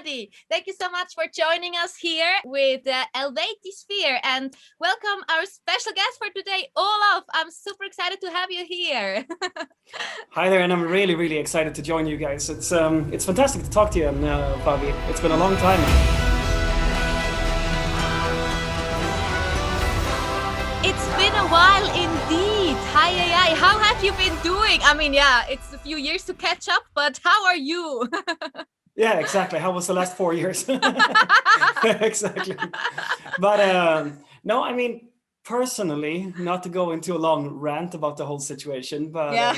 everybody. Thank you so much for joining us here with Eluveitie Sphere, and welcome our special guest for today, Olof. I'm super excited to have you here. Hi there, and I'm really excited to join you guys. It's fantastic to talk to you, and Fabi. It's been a long time. It's been a while indeed. Hi. How have you been doing? I mean, yeah, it's a few years to catch up, but how are you? Yeah, exactly. How was the last 4 years? Exactly. But no, I mean, personally, not to go into a long rant about the whole situation, but Yeah.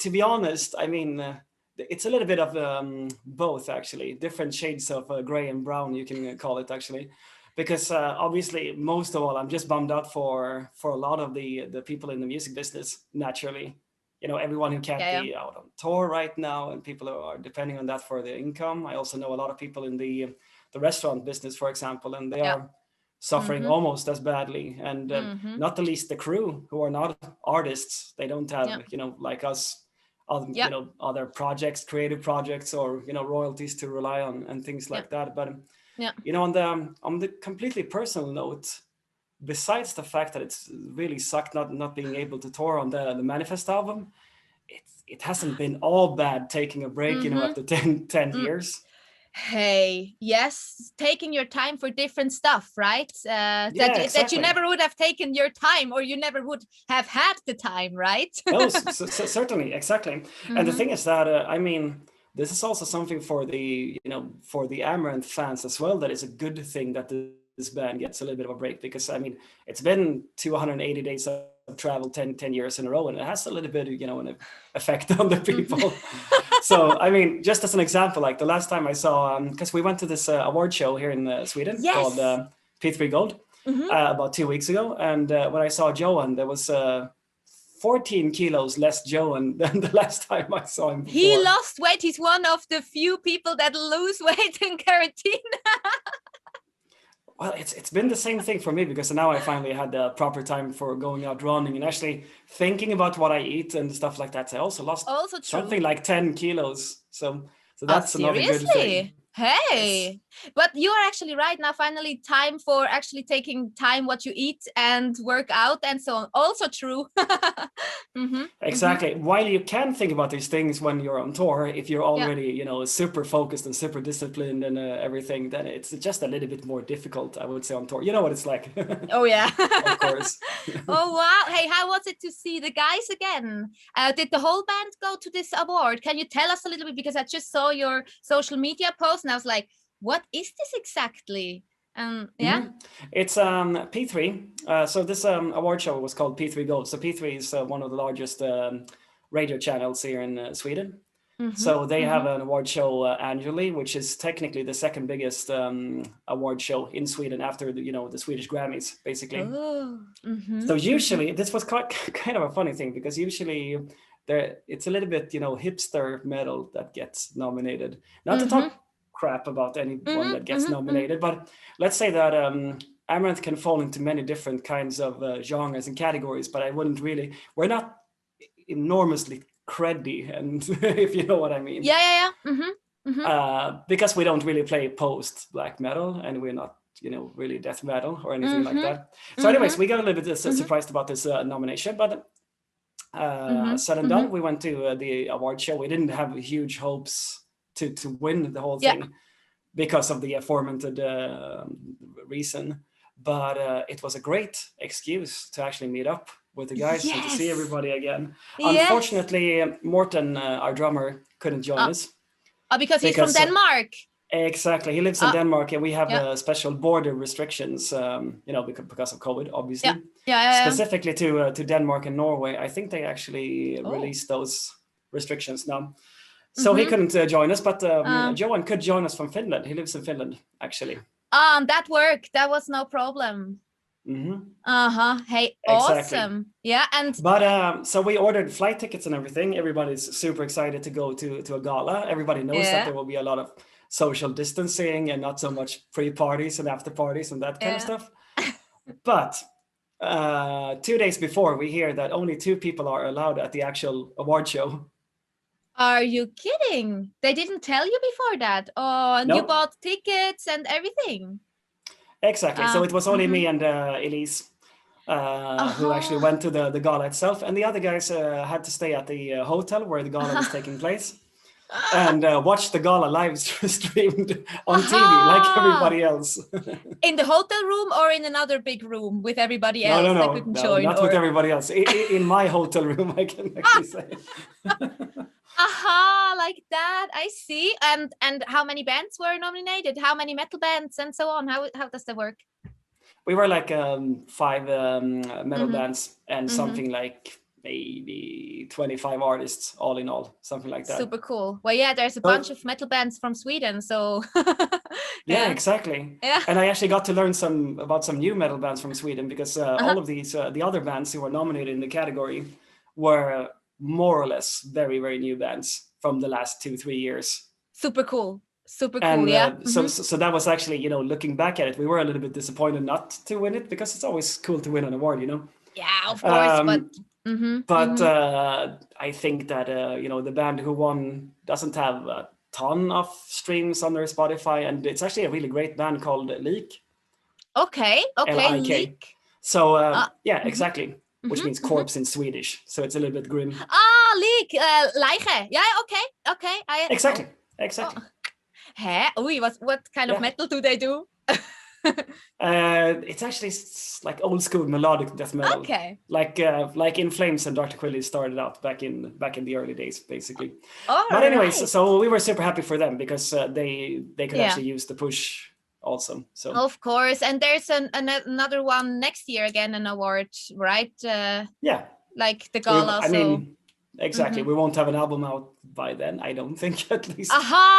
to be honest, I mean, it's a little bit of both, actually. Different shades of gray and brown, you can call it, actually. Because obviously, most of all, I'm just bummed out for a lot of the people in the music business, naturally. You know, everyone who can't be out on tour right now, and people who are depending on that for their income. I also know a lot of people in the restaurant business, for example, and they are suffering almost as badly. And not the least the crew, who are not artists. They don't have, you know, like us, you know, other projects, creative projects, or, you know, royalties to rely on and things like that. But you know, on the completely personal note, besides the fact that it's really sucked not being able to tour on the Manifest album, it hasn't been all bad taking a break, you know, after 10 years. Hey, yes, taking your time for different stuff, right? That you never would have taken your time, or you never would have had the time, right? No, certainly, exactly. And the thing is that, I mean, this is also something for the, you know, for the Amaranthe fans as well, that is a good thing that this band gets a little bit of a break, because I mean, it's been 280 days of travel 10 years in a row, and it has a little bit, you know, an effect on the people. So I mean, just as an example, like the last time I saw, because we went to this award show here in Sweden called P3 Guld about 2 weeks ago, and when I saw Johan, there was 14 kilos less Johan than the last time I saw him before. He lost weight. He's one of the few people that lose weight in quarantine. Well, it's been the same thing for me, because now I finally had the proper time for going out running and actually thinking about what I eat and stuff like that. I also lost something like 10 kilos. So that's another good thing. Hey, yes. But you are actually right now, finally time for actually taking time what you eat and work out and so on. Also true. Exactly. While you can think about these things when you're on tour, if you're already, you know, super focused and super disciplined and everything, then it's just a little bit more difficult, I would say, on tour. You know what it's like. Oh, yeah. Of course. Oh, wow. Hey, how was it to see the guys again? Did the whole band go to this award? Can you tell us a little bit? Because I just saw your social media post and I was like, what is this exactly? It's P3. So this award show was called P3 Guld. So P3 is one of the largest radio channels here in Sweden. So they have an award show annually, which is technically the second biggest award show in Sweden after the, you know, the Swedish Grammys, basically. So usually this was kind of a funny thing, because usually it's a little bit, you know, hipster metal that gets nominated. Not to talk crap about anyone that gets nominated, but let's say that Amaranthe can fall into many different kinds of genres and categories, but we're not enormously creddy, and if you know what I mean. Because we don't really play post black metal, and we're not, you know, really death metal or anything like that. So anyways, we got a little bit surprised about this nomination, but said and done, we went to the award show. We didn't have huge hopes to win the whole thing because of the aforementioned reason, but it was a great excuse to actually meet up with the guys and to see everybody again. Unfortunately, Morten, our drummer, couldn't join us. Because he's from Denmark. Exactly, he lives in Denmark, and we have special border restrictions, you know, because of COVID, obviously. Specifically to Denmark and Norway. I think they actually released those restrictions now. So he couldn't join us, but Johan could join us from Finland. He lives in Finland, actually. That worked. That was no problem. Hey, awesome. Exactly. But so we ordered flight tickets and everything. Everybody's super excited to go to a gala. Everybody knows that there will be a lot of social distancing and not so much pre-parties and after parties and that kind of stuff. But 2 days before, we hear that only 2 people are allowed at the actual award show. Are you kidding? They didn't tell you before that? Oh, and you No, bought tickets and everything. exactly. So it was only me Mhm. and Elise who actually Uh-huh. went to the gala itself, and the other guys had to stay at the hotel where the gala was taking place and watch the gala live streamed on TV like Aha! everybody else. In the hotel room or in another big room with everybody No, no, else that no, couldn't no, join, not with or everybody else. In my hotel room, I can actually say. aha, like that. I see. And how many bands were nominated? How many metal bands and so on? How does that work? We were like 5 metal Mm-hmm. bands and Mm-hmm. something like maybe 25 artists all in all, something like that. Super cool. Well, yeah, there's a bunch So of metal bands from Sweden, so yeah, yeah, exactly. yeah. And I actually got to learn about some new metal bands from Sweden because Uh-huh. all of these, the other bands who were nominated in the category were more or less very, very new bands from the last 2-3 years. Super cool. Super cool. And Yeah. so, Mm-hmm. so that was actually, looking back at it, we were a little bit disappointed not to win it because it's always cool to win an award. Yeah, of course, but Um, mm-hmm. but Mm-hmm. I think that the band who won doesn't have a ton of streams on their Spotify, and it's actually a really great band called Leak, Okay. Okay. Lik. Leak. So Uh, yeah, mm-hmm. exactly, which Mm-hmm. means Mm-hmm. corpse in Swedish. So it's a little bit grim. Ah, leak. Leiche. Yeah. Okay. Okay. Oh. Exactly, Oh. exactly. Hey. Ui, what kind of Yeah. metal do they do? It's actually like old school melodic death metal, Okay. like In Flames and Dr. Quilly started out back in the early days, basically. All But anyways, right. so we were super happy for them because they could Yeah. actually use the push also. So Of course. And there's another one next year again, an award, right? yeah, Like the we. gala. I So. mean, exactly. Mm-hmm. We won't have an album out by then, I don't think, at least. Aha!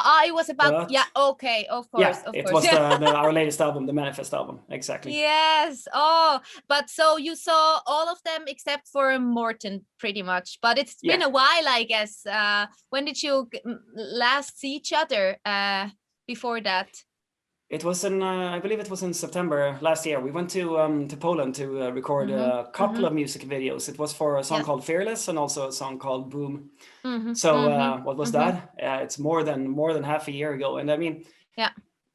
Ah, it was about, But yeah, okay, of yeah, course, of it course. was Yeah. our latest album, the Manifest album. Exactly. Yes. Oh, but so you saw all of them except for Morton, pretty much. But it's been Yeah. a while, I guess. When did you last see each other? Before that. It was I believe it was in September last year. We went to Poland to record Mm-hmm. a couple Mm-hmm. of music videos. It was for a song Yeah. called Fearless and also a song called Boom. Mm-hmm. So Mm-hmm. what was Mm-hmm. that? It's more than half a year ago. And I mean, Yeah.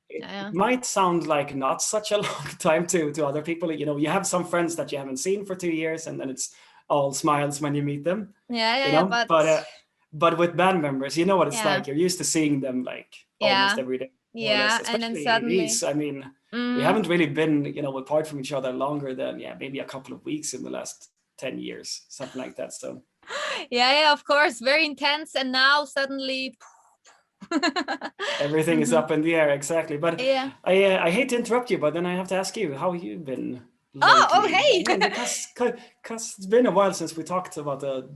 it Yeah. might sound like not such a long time to other people. You have some friends that you haven't seen for 2 years, and then it's all smiles when you meet them. Yeah. Yeah. But But with band members, you know what it's yeah. like. You're used to seeing them like almost Yeah. every day, more or less. Yeah. And then Especially suddenly. these. I mean, we Mm, haven't really been, apart from each other longer than maybe a couple of weeks in the last 10 years, something like that. So yeah, of course, very intense, and now suddenly. everything is up in the air, exactly. But Yeah. I hate to interrupt you, but then I have to ask you, how you've been Oh, lately? hey. I mean, because it's been a while since we talked about the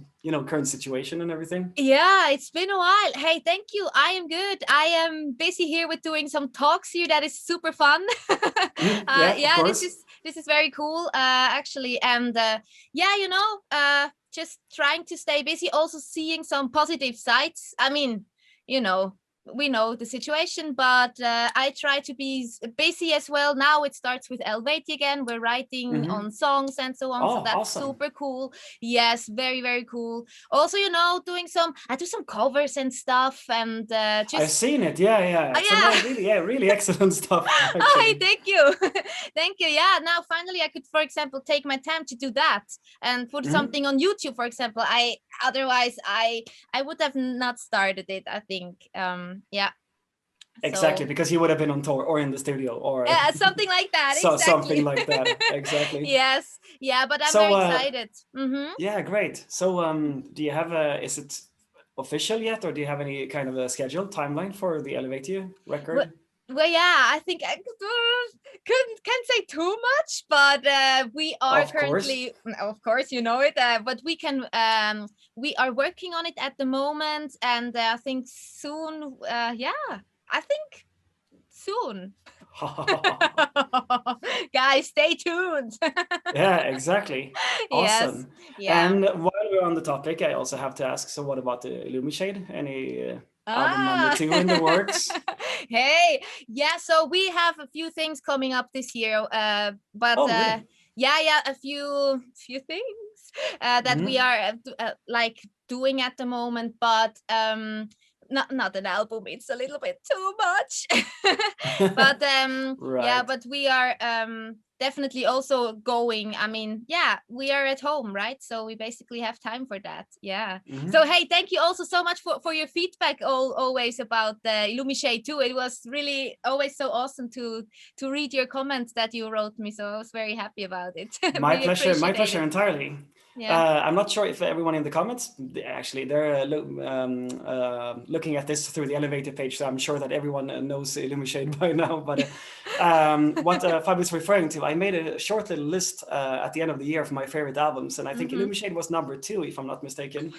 current situation and everything. Yeah, it's been a while. Hey, thank you. I am good. I am busy here with doing some talks here. That is super fun. Yeah, of Yeah, course. this is very cool, actually. And yeah, just trying to stay busy, also seeing some positive sides. I mean, we know the situation, but I try to be busy as well. Now it starts with Eluveitie again. We're writing on songs and so on. So Oh, that's awesome. super cool. Yes, very, very cool. Also, I do some covers and stuff, and just I've seen it. Yeah. It's really excellent stuff. Oh, hey, thank you. Thank you. Yeah, now finally I could, for example, take my time to do that and put something on YouTube, for example. Otherwise I would have not started it, I think. Yeah. Exactly, So, because you would have been on tour or in the studio or something like that. so something Exactly. like that. Exactly. Yes. Yeah, but I'm So, very excited. Mm-hmm. Yeah, great. So do you have is it official yet, or do you have any kind of a schedule timeline for the Eluveitie record? Well, yeah, I think I can't say too much, but we are Of currently, of course, you know it, but we are working on it at the moment, and I think soon, I think soon. Guys, stay tuned. Yeah, exactly. Awesome. Yes, yeah. And while we're on the topic, I also have to ask, so what about the Illumishade? Any album number 2 in the works? Hey, yeah, so we have a few things coming up this year, but Oh, really? yeah, a few things. that we are like doing at the moment, but not an album, it's a little bit too much. But Right. yeah, but we are definitely also going. I mean, yeah, we are at home, right? So we basically have time for that. Yeah. So hey, thank you also so much for your feedback always about the Illumishade too. It was really always so awesome to read your comments that you wrote me. So I was very happy about it. My Really pleasure. My appreciate pleasure it. entirely. Yeah. I'm not sure if everyone in the comments, actually, they're looking at this through the Eluveitie page, so I'm sure that everyone knows Illumishade by now. But what Fabi is referring to, I made a short little list at the end of the year of my favorite albums, and I think Illumishade was number 2, if I'm not mistaken.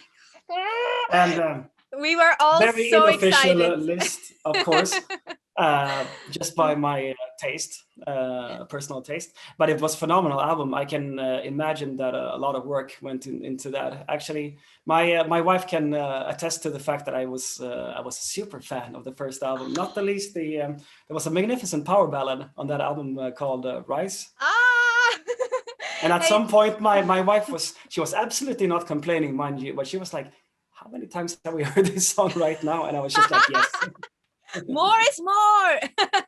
And we were all very so unofficial excited. list, of course, just by my taste, personal taste. But it was a phenomenal album. I can imagine that a lot of work went into that. Actually, my wife can attest to the fact that I was a super fan of the first album. Not the least, there was a magnificent power ballad on that album called Rise. And at some point, my wife was absolutely not complaining, mind you, but she was like, how many times have we heard this song right now? And I was just like, yes. More is more.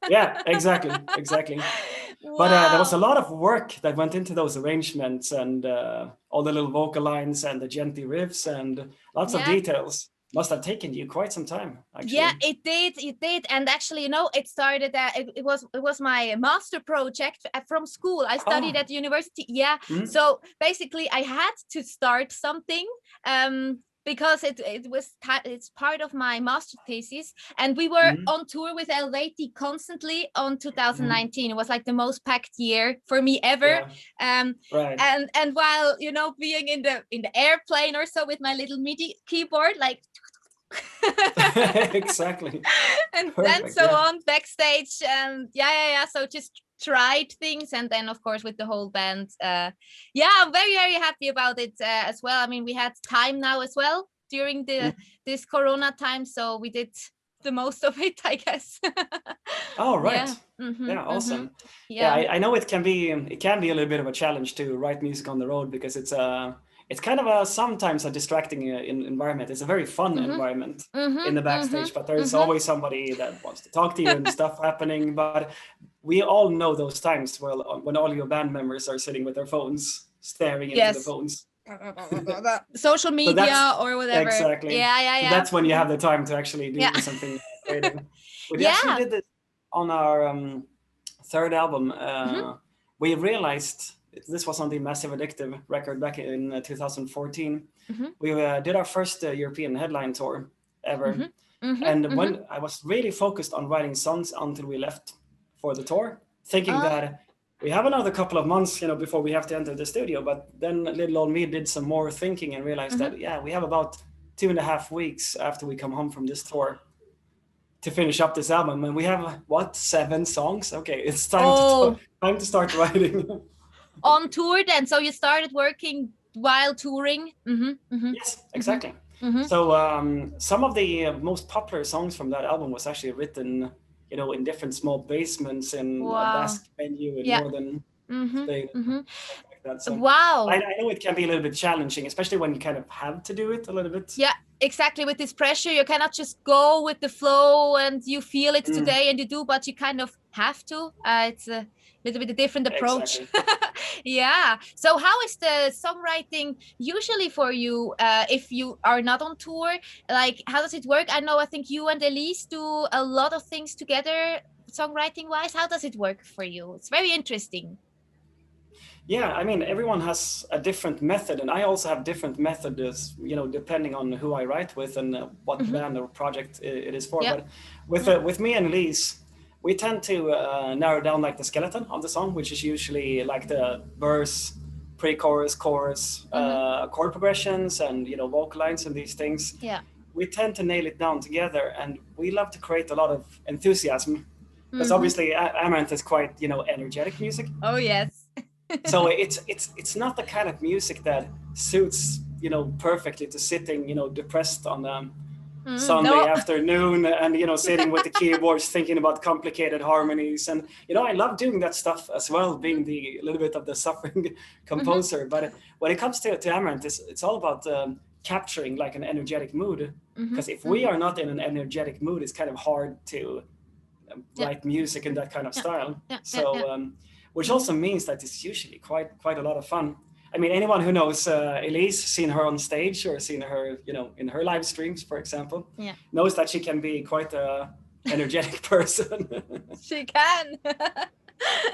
Yeah, exactly. Wow. But there was a lot of work that went into those arrangements, and all the little vocal lines and the gentle riffs and lots of details. Must have taken you quite some time, actually. Yeah, it did. And actually, it started it was my master project from school. I studied at university. Yeah. So basically I had to start something because it's part of my master thesis, and we were on tour with Eluveitie constantly on 2019. It was like the most packed year for me ever. Right. And while being in the airplane or so with my little MIDI keyboard, like exactly. And perfect, then so on backstage, and so just tried things, and then of course with the whole band, I'm very, very happy about it as well. I mean, we had time now as well during this Corona time, so we did the most of it, I guess. Oh, right. Yeah, awesome. Yeah, I know it can be a little bit of a challenge to write music on the road, because it's kind of sometimes a distracting environment. It's a very fun environment in the backstage, but there's always somebody that wants to talk to you and stuff happening. But we all know those times when all your band members are sitting with their phones, staring into the phones. Social media or whatever. Exactly. Yeah. So that's when you have the time to actually do something creative. We actually did this on our third album. We realized, this was on the Massive Addictive record back in 2014. We did our first European headline tour ever. And when I was really focused on writing songs until we left for the tour, thinking that we have another couple of months, before we have to enter the studio. But then little old me did some more thinking and realized that, we have about 2.5 weeks after we come home from this tour to finish up this album. And we have, 7 songs? Okay, it's time to start writing. On tour then, so you started working while touring? Yes, exactly. So some of the most popular songs from that album was actually written, in different small basements in a Basque venue in northern Spain. Like that. So wow. I know it can be a little bit challenging, especially when you kind of have to do it a little bit. Yeah, exactly. With this pressure, you cannot just go with the flow and you feel it today and you do, but you kind of have to. It's a little bit a different approach. Exactly. Yeah. So how is the songwriting usually for you if you are not on tour? Like, how does it work? I think you and Elise do a lot of things together, songwriting wise. How does it work for you? It's very interesting. Yeah, I mean, everyone has a different method, and I also have different methods, depending on who I write with and what band or project it is for. But with me and Elise, we tend to narrow down like the skeleton of the song, which is usually like the verse, pre-chorus, chorus, chord progressions, and vocal lines and these things. Yeah, we tend to nail it down together, and we love to create a lot of enthusiasm, because obviously Amaranthe is quite energetic music. Oh yes. So it's not the kind of music that suits perfectly to sitting depressed on Sunday afternoon, and sitting with the keyboards thinking about complicated harmonies, and I love doing that stuff as well, being a little bit of the suffering composer. But when it comes to Amaranthe, it's all about capturing like an energetic mood, because if we are not in an energetic mood, it's kind of hard to write music in that kind of style. Which also means that it's usually quite a lot of fun. I mean, anyone who knows Elise, seen her on stage or seen her, in her live streams, for example, knows that she can be quite a energetic person. She can.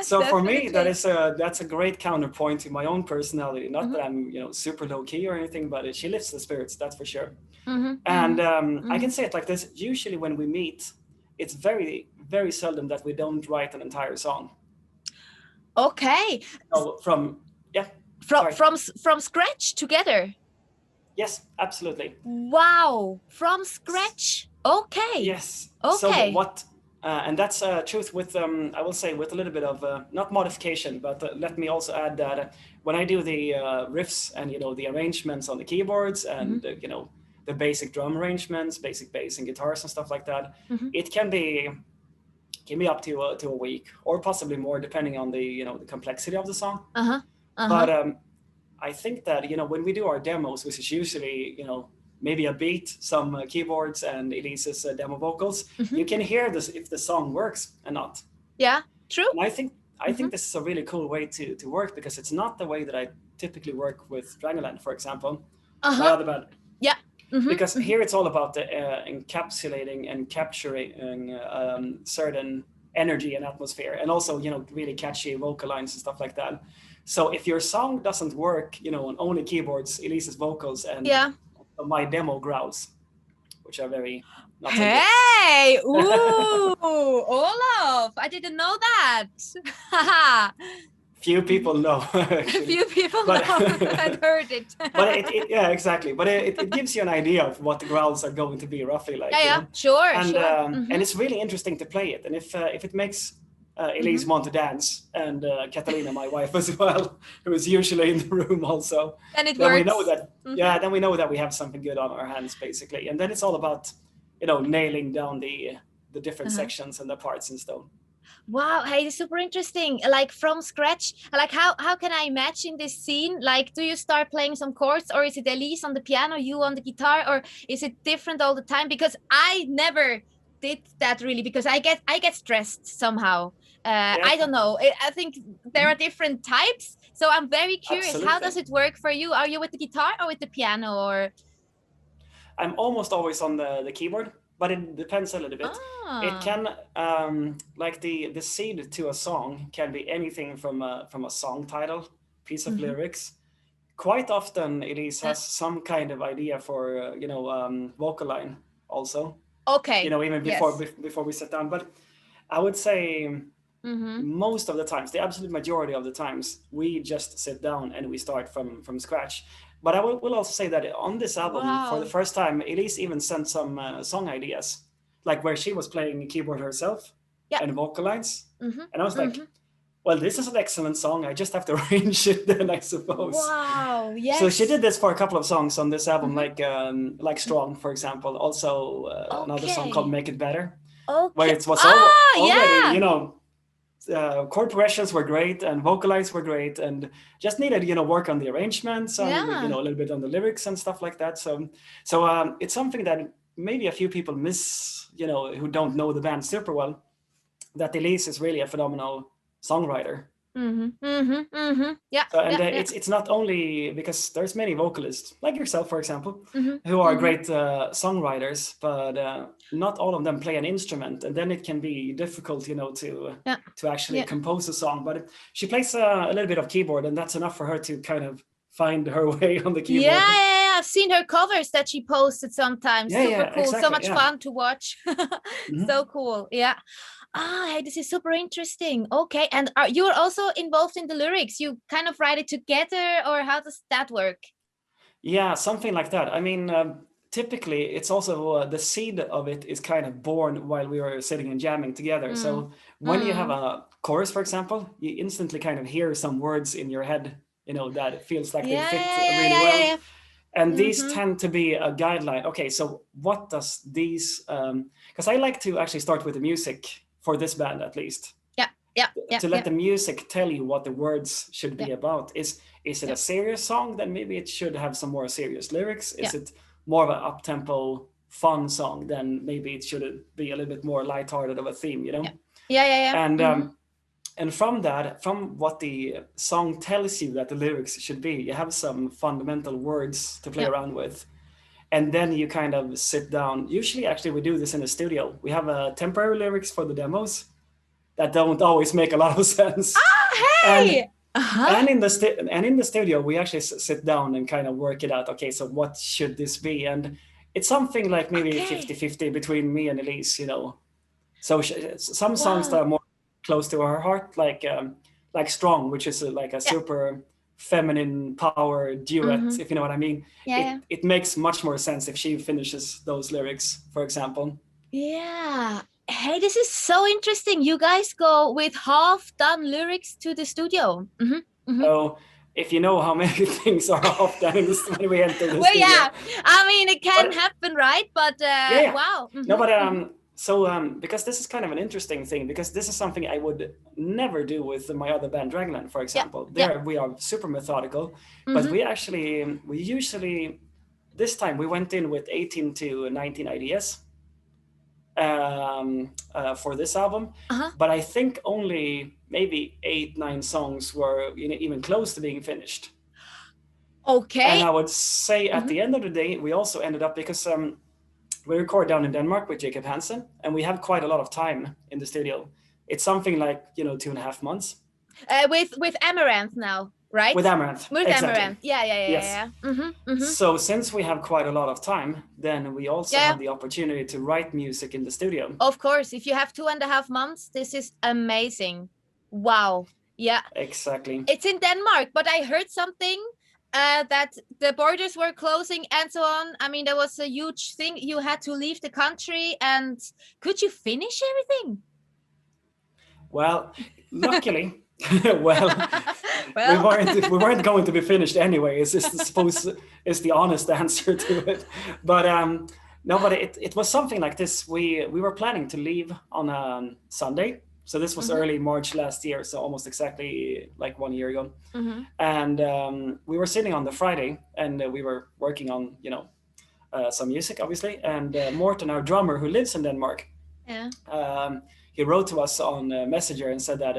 So for me, that's a great counterpoint to my own personality. Not that I'm, super low key or anything, but she lifts the spirits, that's for sure. And I can say it like this: usually when we meet, it's very, very seldom that we don't write an entire song. Okay. So from scratch together. Yes, absolutely. Wow, from scratch. Okay. Yes. Okay. So what? And that's truth with I will say with a little bit of not modification, but let me also add that when I do the riffs and the arrangements on the keyboards and the basic drum arrangements, basic bass and guitars and stuff like that, it can be up to a week or possibly more, depending on the the complexity of the song. But I think that when we do our demos, which is usually maybe a beat, some keyboards, and Elise's demo vocals, you can hear this if the song works or not. Yeah, true. And I think this is a really cool way to work, because it's not the way that I typically work with Dragonland, for example. My other band. Yeah. Because here it's all about encapsulating and capturing certain energy and atmosphere, and also really catchy vocal lines and stuff like that. So if your song doesn't work on only keyboards, Elise's vocals, and my demo growls, which are very not so hey good. Ooh Olof, I didn't know that. Few people know. Few people know. I've heard it. But yeah, exactly. But it gives you an idea of what the growls are going to be roughly like. Sure. And sure. And it's really interesting to play it. And if it makes Elise want to dance, and Catalina, my wife, as well, who is usually in the room also, then it then works. we know that. Then we know that we have something good on our hands, basically. And then it's all about nailing down the different sections and the parts and stuff. Wow, hey, super interesting. Like from scratch, like how can I imagine this scene? Like, do you start playing some chords, or is it Elise on the piano, you on the guitar, or is it different all the time? Because I never did that really, because I get stressed somehow. I don't know. I think there are different types. So I'm very curious. Absolutely. How does it work for you? Are you with the guitar or with the piano? Or I'm almost always on the keyboard, but it depends a little bit. It can like the seed to a song can be anything from a song title, piece of lyrics. Quite often Elise has some kind of idea for vocal line also. Okay. Even before we sit down. But I would say most of the times, the absolute majority of the times, we just sit down and we start from scratch. But I will also say that on this album, for the first time, Elise even sent some song ideas, like where she was playing keyboard herself and vocal lines. And I was like, well, this is an excellent song. I just have to arrange it then, I suppose. Wow, yes. So she did this for a couple of songs on this album, like Strong, for example. Also another song called Make It Better, where it was already, chord progressions were great and vocal lines were great, and just needed work on the arrangements and a little bit on the lyrics and stuff like that. So it's something that maybe a few people miss, who don't know the band super well, that Elise is really a phenomenal songwriter. It's not only because there's many vocalists like yourself, for example, who are great songwriters, but not all of them play an instrument, and then it can be difficult to actually compose a song. But she plays a little bit of keyboard, and that's enough for her to kind of find her way on the keyboard. I've seen her covers that she posted sometimes. Super cool. Exactly, so much fun to watch. So cool. Hey, this is super interesting. Okay, and you're also involved in the lyrics. You kind of write it together, or how does that work? Yeah, something like that. I mean, typically it's also the seed of it is kind of born while we were sitting and jamming together. So when you have a chorus, for example, you instantly kind of hear some words in your head, that it feels like they fit really well. And these tend to be a guideline. Okay, so what does these, because I like to actually start with the music for this band at least. To let the music tell you what the words should be about. Is it a serious song? Then maybe it should have some more serious lyrics. Is it more of an up-tempo fun song? Then maybe it should be a little bit more lighthearted of a theme, you know? And from that, from what the song tells you that the lyrics should be, you have some fundamental words to play around with. And then you kind of sit down. Usually, actually, we do this in the studio. We have temporary lyrics for the demos that don't always make a lot of sense. And in the studio, we actually sit down and kind of work it out. Okay, so what should this be? And it's something like maybe 50-50 between me and Elise, you know. So some songs that are more close to her heart, like Strong, which is like a super feminine power duet, if you know what I mean. It makes much more sense if she finishes those lyrics, for example. Hey, this is so interesting. You guys go with half-done lyrics to the studio. So if you know how many things are half done in this when we enter the studio. I mean, it can happen, right? But wow. No, but so because this is kind of an interesting thing, because this is something I would never do with my other band, Dragland, for example. There we are super methodical, but we usually, this time we went in with 18 to 19 ideas for this album, but I think only maybe 8-9 songs were even close to being finished. And I would say at the end of the day, we also ended up, because we record down in Denmark with Jacob Hansen, and we have quite a lot of time in the studio. It's something like 2.5 months. With Amaranthe now, right? With Amaranthe. With Amaranthe. Yes. So since we have quite a lot of time, then we also have the opportunity to write music in the studio. Of course, if you have 2.5 months, this is amazing. Wow. Yeah. Exactly. It's in Denmark, but I heard something that the borders were closing and so on. I mean, there was a huge thing. You had to leave the country, and could you finish everything? Well, luckily, we weren't going to be finished anyway. It's the honest answer to it. But no, but it was something like this. We were planning to leave on a Sunday. So this was early March last year, so almost exactly like 1 year ago. And we were sitting on the Friday, and we were working on, some music, obviously. And Morten, our drummer, who lives in Denmark, he wrote to us on Messenger and said that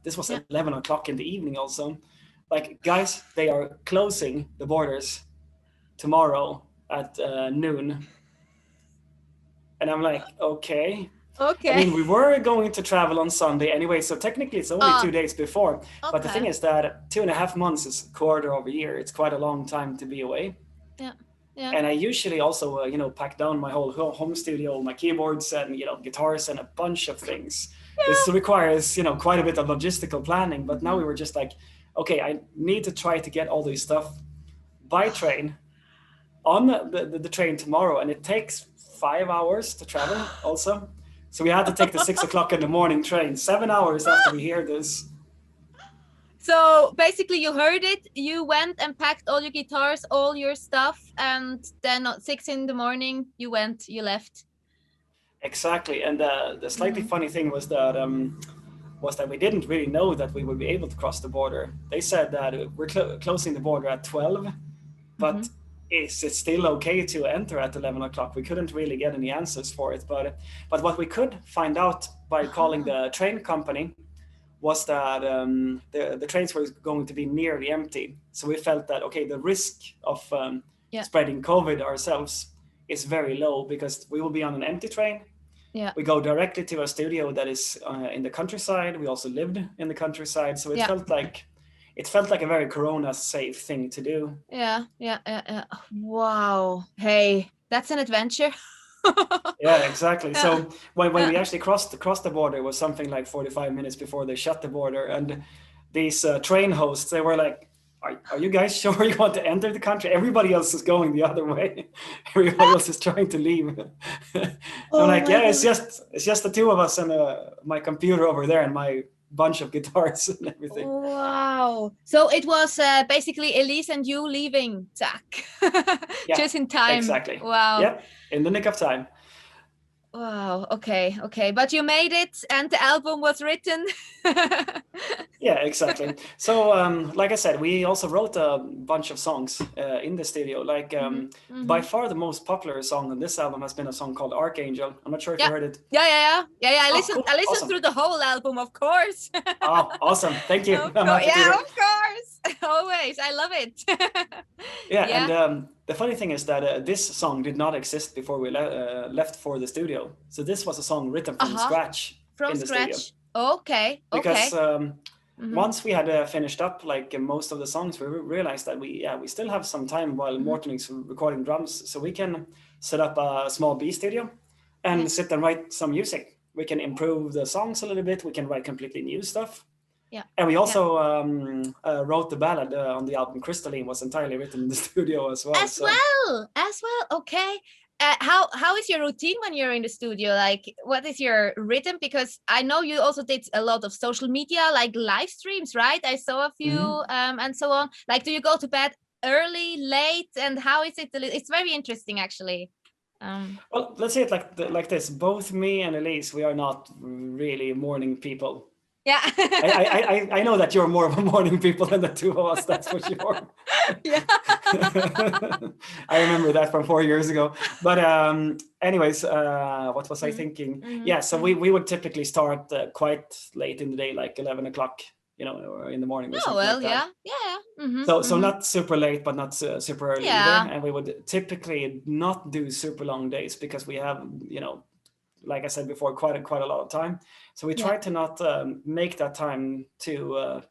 this was 11 o'clock in the evening also. Like, guys, they are closing the borders tomorrow at noon. And I'm like, okay. I mean, we were going to travel on Sunday anyway, so technically it's only 2 days before. But the thing is that 2.5 months is a quarter of a year. It's quite a long time to be away. And I usually also, pack down my whole home studio, my keyboards and, guitars and a bunch of things. This requires, quite a bit of logistical planning. But now we were just like, okay, I need to try to get all this stuff by train on the train tomorrow. And it takes 5 hours to travel also. So we had to take the 6 o'clock in the morning train, 7 hours after we hear this. So basically you heard it, you went and packed all your guitars, all your stuff, and then at 6 in the morning you left. Exactly. And the slightly funny thing was that we didn't really know that we would be able to cross the border. They said that we're closing the border at 12, but is it still okay to enter at 11 o'clock? We couldn't really get any answers for it, but what we could find out by calling the train company was that the trains were going to be nearly empty. So we felt that, okay, the risk of spreading COVID ourselves is very low because we will be on an empty train. We go directly to a studio that is in the countryside. We also lived in the countryside, so it felt like a very Corona safe thing to do. Wow. Hey, that's an adventure. Yeah, exactly. So when we actually crossed the border, it was something like 45 minutes before they shut the border, and these train hosts, they were like, are you guys sure you want to enter the country? Everybody else is going the other way. Everybody else is trying to leave. I'm like, it's just the two of us and my computer over there and my bunch of guitars and everything. Wow. So it was basically Elise and you leaving Zach just in time. Exactly. Wow. Yep, in the nick of time. Wow. Okay. But you made it and the album was written. Yeah, exactly. So like I said, we also wrote a bunch of songs in the studio. Like by far the most popular song on this album has been a song called Archangel. I'm not sure if you heard it. Yeah. I listened Awesome. through the whole album, of course. Oh, awesome. Thank you. Of course. Always. I love it. And the funny thing is that this song did not exist before we left for the studio. So this was a song written from scratch in the studio. Okay. Because once we had finished up like most of the songs, we realized that we still have some time while Morten is recording drums, so we can set up a small B studio and sit and write some music. We can improve the songs a little bit. We can write completely new stuff. Yeah. And we also wrote the ballad on the album. Crystalline was entirely written in the studio as well. As well. Okay. How is your routine when you're in the studio? Like, what is your rhythm? Because I know you also did a lot of social media, like live streams, right? I saw a few and so on. Like, do you go to bed early, late, and how is it? It's very interesting, actually. Well, let's say it like this. Both me and Elise, we are not really morning people. Yeah. I know that you're more of a morning people than the two of us, that's for sure. Yeah. I remember that from 4 years ago. But anyways, what was I thinking? Yeah, so we would typically start quite late in the day, like 11 o'clock, or in the morning. Or like that. Yeah. So not super late, but not super early either. And we would typically not do super long days because we have, like I said before, quite a lot of time. So we try to not make that time into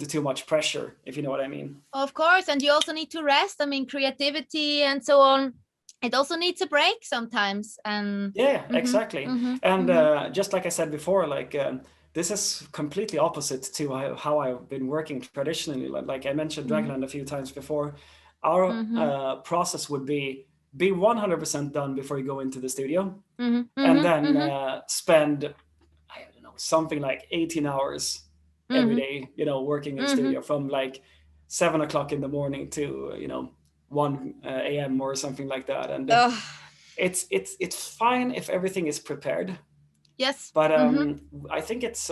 too much pressure, if you know what I mean. Of course, and you also need to rest. I mean, creativity and so on. It also needs a break sometimes. And exactly. And just like I said before, like this is completely opposite to how I've been working traditionally. Like I mentioned Dragonland a few times before. Our process would be 100% done before you go into the studio, and then spend, I don't know, something like 18 hours every day, working in the studio from like 7 o'clock in the morning to 1 a.m. or something like that. And it's fine if everything is prepared. Yes. But I think it's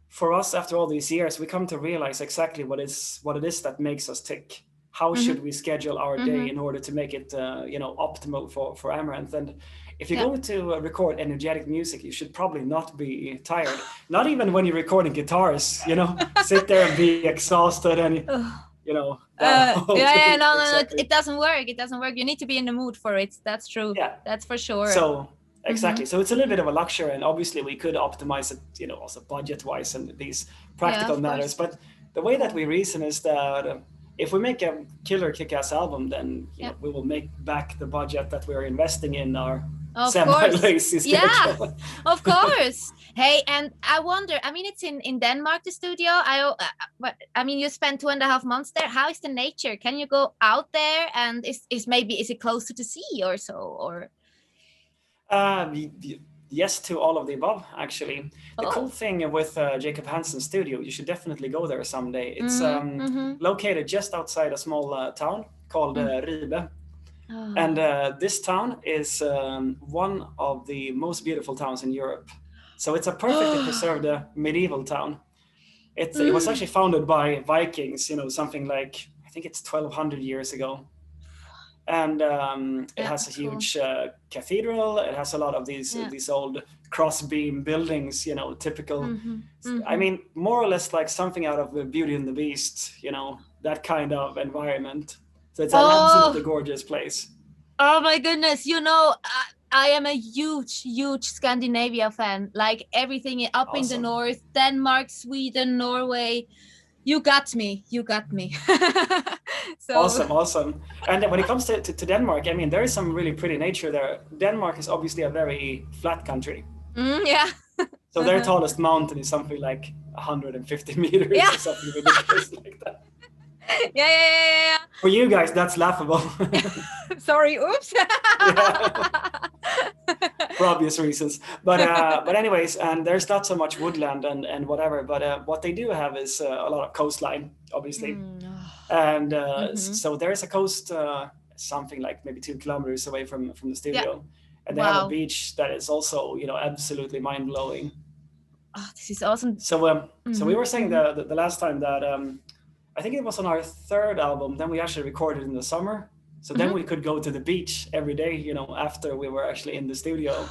for us, after all these years, we come to realize exactly what it is that makes us tick. How should we schedule our day in order to make it, optimal for Amaranthe? And if you're going to record energetic music, you should probably not be tired. Not even when you're recording guitars, sit there and be exhausted and, no, it doesn't work. It doesn't work. You need to be in the mood for it. That's true. Yeah, that's for sure. So exactly. So it's a little bit of a luxury, and obviously we could optimize it, also budget-wise and these practical matters. But the way that we reason is that if we make a killer kick-ass album, then we will make back the budget that we're investing in our semi-lazy schedule. Yeah, of course. Hey, and I wonder, I mean, it's in Denmark, the studio. I mean, you spent 2.5 months there. How is the nature? Can you go out there? And is it close to the sea or so? Or yes to all of the above, actually. The cool thing with Jacob Hansen's studio, you should definitely go there someday. It's located just outside a small town called Ribe. And this town is one of the most beautiful towns in Europe. So it's a perfectly preserved medieval town. It was actually founded by Vikings, something like, I think it's 1200 years ago. And it has a huge cathedral. It has a lot of these old cross-beam buildings, typical. I mean, more or less like something out of Beauty and the Beast, that kind of environment. So it's an absolutely gorgeous place. Oh my goodness! I am a huge Scandinavia fan. Like everything up in the north, Denmark, Sweden, Norway. You got me. So awesome. And when it comes to Denmark, I mean, there is some really pretty nature there. Denmark is obviously a very flat country. Yeah. So their tallest mountain is something like 150 meters or something ridiculous like that. Yeah. For you guys, that's laughable. Sorry, oops. For obvious reasons. But anyways, and there's not so much woodland and whatever. But what they do have is a lot of coastline, obviously. And so there's a coast, something like maybe 2 kilometers away from the studio, and they have a beach that is also, you know, absolutely mind blowing. Oh, this is awesome. So so we were saying the last time that I think it was on our 3rd album. Then we actually recorded in the summer. So then we could go to the beach every day, you know, after we were actually in the studio,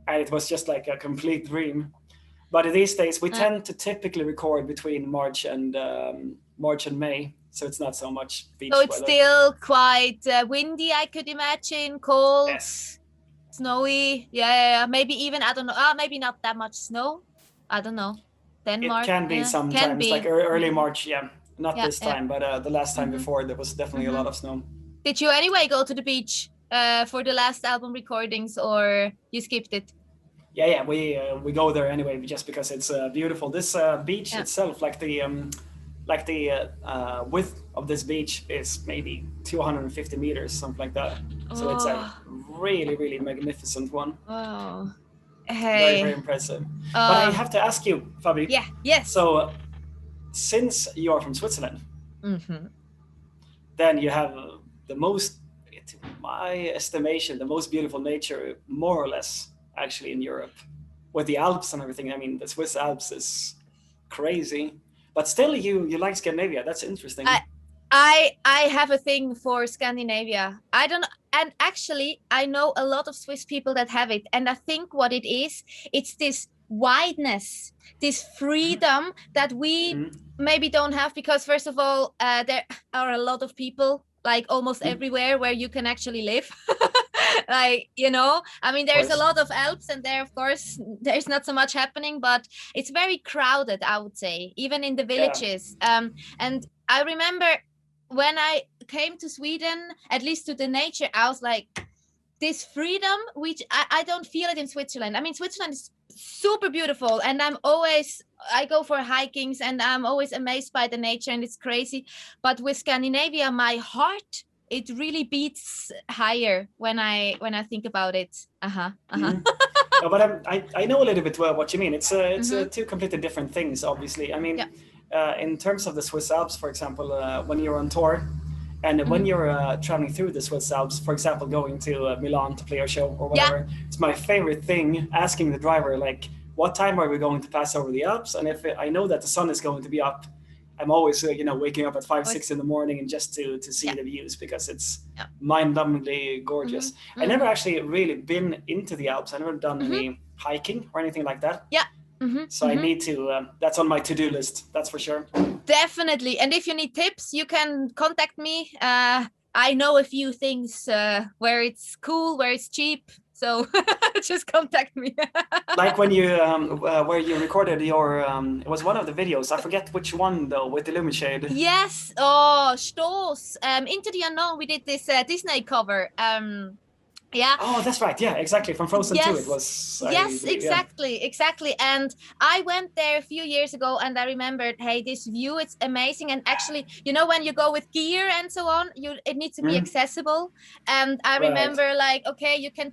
and it was just like a complete dream. But these days we tend to typically record between March and May, so it's not so much beach So it's weather. still quite windy, I could imagine, cold, Yes. snowy. Yeah. Maybe even, I don't know, maybe not that much snow. I don't know. Denmark. It can be sometimes, like early March, yeah. Not this time, but the last time before, there was definitely a lot of snow. Did you anyway go to the beach for the last album recordings, or you skipped it? Yeah, we go there anyway, just because it's beautiful. This beach itself, like the width of this beach is maybe 250 meters, something like that. So it's a really, really magnificent one. Wow. Very, Hey. very impressive. But I have to ask you, Fabi. Yeah. Yes. So since you are from Switzerland, then you have the most, to my estimation, the most beautiful nature, more or less, actually, in Europe, with the Alps and everything. I mean, the Swiss Alps is crazy, but still, you like Scandinavia. That's interesting. I have a thing for Scandinavia. I don't, and actually, I know a lot of Swiss people that have it, and I think what it is, it's this wideness, this freedom that we maybe don't have, because first of all, there are a lot of people, like almost everywhere, where you can actually live. Like, you know, I mean, there's a lot of Alps, and there, of course, there's not so much happening, but it's very crowded, I would say, even in the villages. And I remember when I came to Sweden, at least to the nature, I was like, this freedom, which I don't feel it in Switzerland. I mean, Switzerland is super beautiful, and I go for hikings, and I'm always amazed by the nature, and it's crazy. But with Scandinavia, my heart, it really beats higher when I think about it. No, but I know a little bit what you mean. It's two completely different things, obviously. I mean, in terms of the Swiss Alps, for example, when you're on tour, and when you're traveling through the Swiss Alps, for example, going to Milan to play a show or whatever, it's my favorite thing, asking the driver, like, what time are we going to pass over the Alps? And if I know that the sun is going to be up, I'm always, waking up at 5, 6 in the morning, and just to see the views, because it's mind-numbingly gorgeous. I never actually really been into the Alps. I never done any hiking or anything like that. So I need to, that's on my to-do list, that's for sure. Definitely. And if you need tips, you can contact me. I know a few things where it's cool, where it's cheap. So just contact me. Like when you, where you recorded your, it was one of the videos. I forget which one though, with Illumishade. Yes. Oh, Stoß. Into the Unknown. We did this Disney cover. Yeah. Oh, that's right. Yeah, exactly. From Frozen 2, it was. Yes, exactly. And I went there a few years ago, and I remembered, hey, this view, it's amazing. And actually, when you go with gear and so on, it needs to be accessible. And I remember, like, okay, you can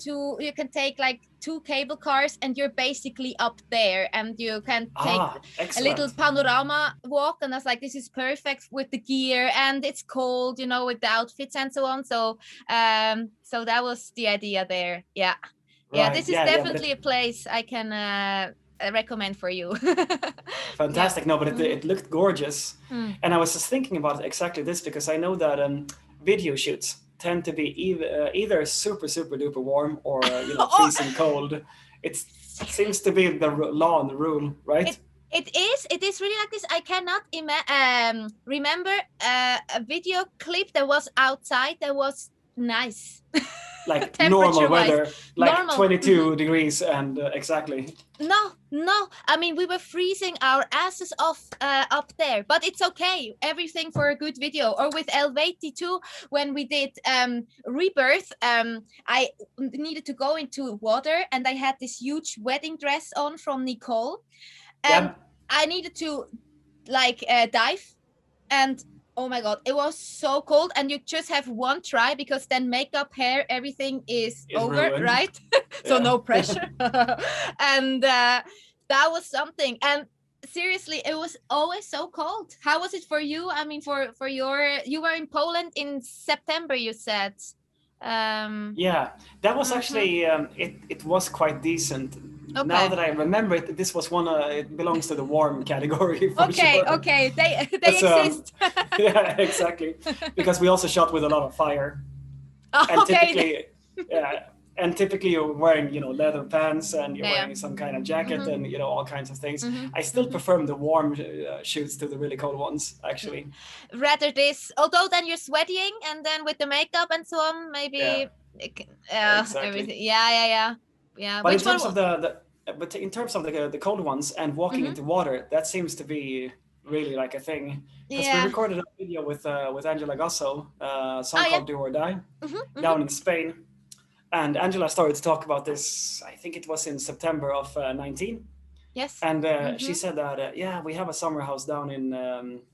take like 2 cable cars, and you're basically up there, and you can take a little panorama walk. And I was like, this is perfect with the gear, and it's cold, with the outfits and so on. So so that was the idea there. Yeah. This is definitely a place I can recommend for you. Fantastic. No, but it looked gorgeous. And I was just thinking about exactly this, because I know that video shoots tend to be either super duper warm or freezing cold. It seems to be the law and the rule, right? It is really like this. I cannot remember a video clip that was outside that was nice. Like normal weather, like 22 degrees, and exactly. No. I mean, we were freezing our asses off up there, but it's okay. Everything for a good video. Or with Eluveitie too, when we did Rebirth, I needed to go into water, and I had this huge wedding dress on from Nicole, and I needed to dive, and Oh my God, it was so cold, and you just have one try because then makeup, hair, everything is over, ruined. right? So no pressure. And that was something. And seriously, it was always so cold. How was it for you? I mean, for you were in Poland in September, you said. Yeah, that was actually it was quite decent. Okay. Now that I remember it, this was one. It belongs to the warm category for sure. Okay, they exist. Yeah, exactly. Because we also shot with a lot of fire, and typically, yeah, and typically you're wearing leather pants and you're wearing some kind of jacket and all kinds of things. I still prefer the warm shoots to the really cold ones, actually. Rather this, although then you're sweating, and then with the makeup and so on, maybe. Yeah. Exactly. Everything. Yeah. But in terms of the cold ones and walking into water, that seems to be really like a thing. Because we recorded a video with Angela Gosso, song called Do or Die, down in Spain. And Angela started to talk about this, I think it was in September of 19. Yes. And she said that, we have a summer house down in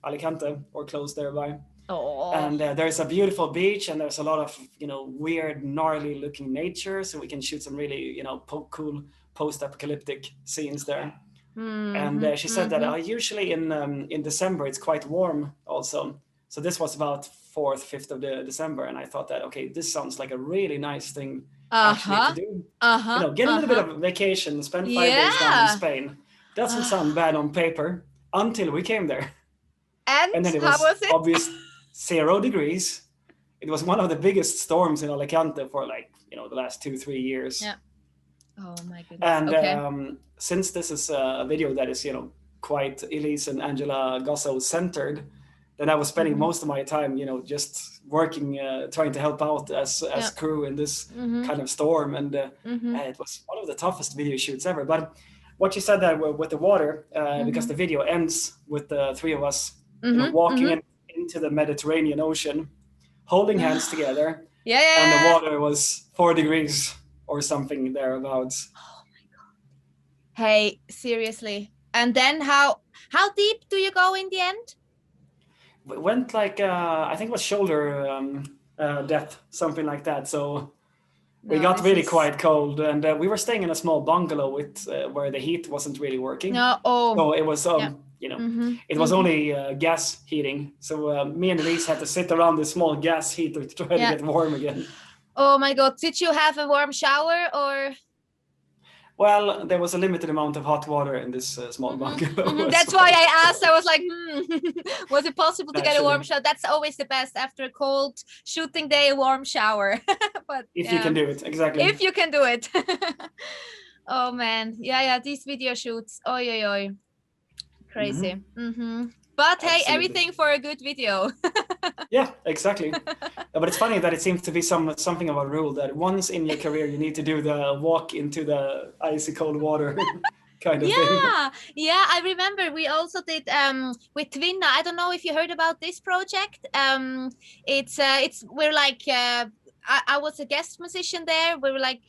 Alicante or close thereby. Oh. And there's a beautiful beach and there's a lot of, weird, gnarly looking nature. So we can shoot some really, cool post-apocalyptic scenes there. And she said that usually in December, it's quite warm also. So this was about 4th, 5th of December. And I thought that, okay, this sounds like a really nice thing actually to do. Get a little bit of a vacation, spend 5 days down in Spain. Doesn't sound bad on paper until we came there. And then it how was it? Obvious 0 degrees. It was one of the biggest storms in Alicante for the last 2-3 years. Yeah. Oh my goodness. And since this is a video that is, quite Elise and Angela Gosso centered, then I was spending most of my time, just working, trying to help out as crew in this kind of storm. And it was one of the toughest video shoots ever. But what you said that with the water, because the video ends with the 3 of us walking into the Mediterranean Ocean, holding hands together. And the water was 4 degrees or something thereabouts. Oh my God. Hey, seriously. And then how deep do you go in the end? We went I think it was shoulder depth, something like that. So we got really quite cold, and we were staying in a small bungalow with where the heat wasn't really working. So it was it was only gas heating. So me and Elise had to sit around this small gas heater to try to get warm again. Oh my God! Did you have a warm shower or? Well, there was a limited amount of hot water in this small bungalow. That's why I asked. I was like, was it possible to get a warm shower? That's always the best after a cold shooting day, a warm shower. But if you can do it, exactly. If you can do it. Oh man, these video shoots, oi, crazy. But hey, everything for a good video. Yeah, exactly. But it's funny that it seems to be something of a rule that once in your career you need to do the walk into the icy cold water kind of thing. Yeah, I remember we also did with Tvinna. I don't know if you heard about this project. It's we're like I was a guest musician there. We were like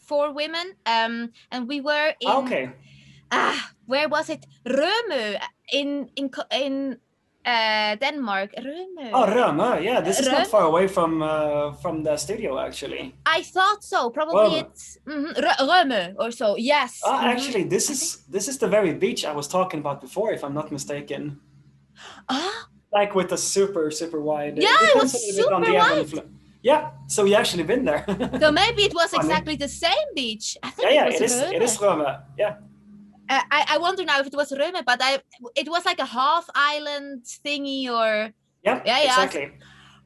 4 women, and we were in where was it? Rømø in Denmark. Rømø. Oh, Rømø. Yeah, this is not far away from the studio, actually. I thought so. Probably it's Rømø or so. Yes. Actually, this is the very beach I was talking about before, if I'm not mistaken. Like with the super wide. Yeah, it was super wide. Yeah, so you actually been there. So maybe it was exactly the same beach. I think it is Rømø. Yeah. I wonder now if it was Rømø, but it was like a half island thingy or. Yeah, exactly.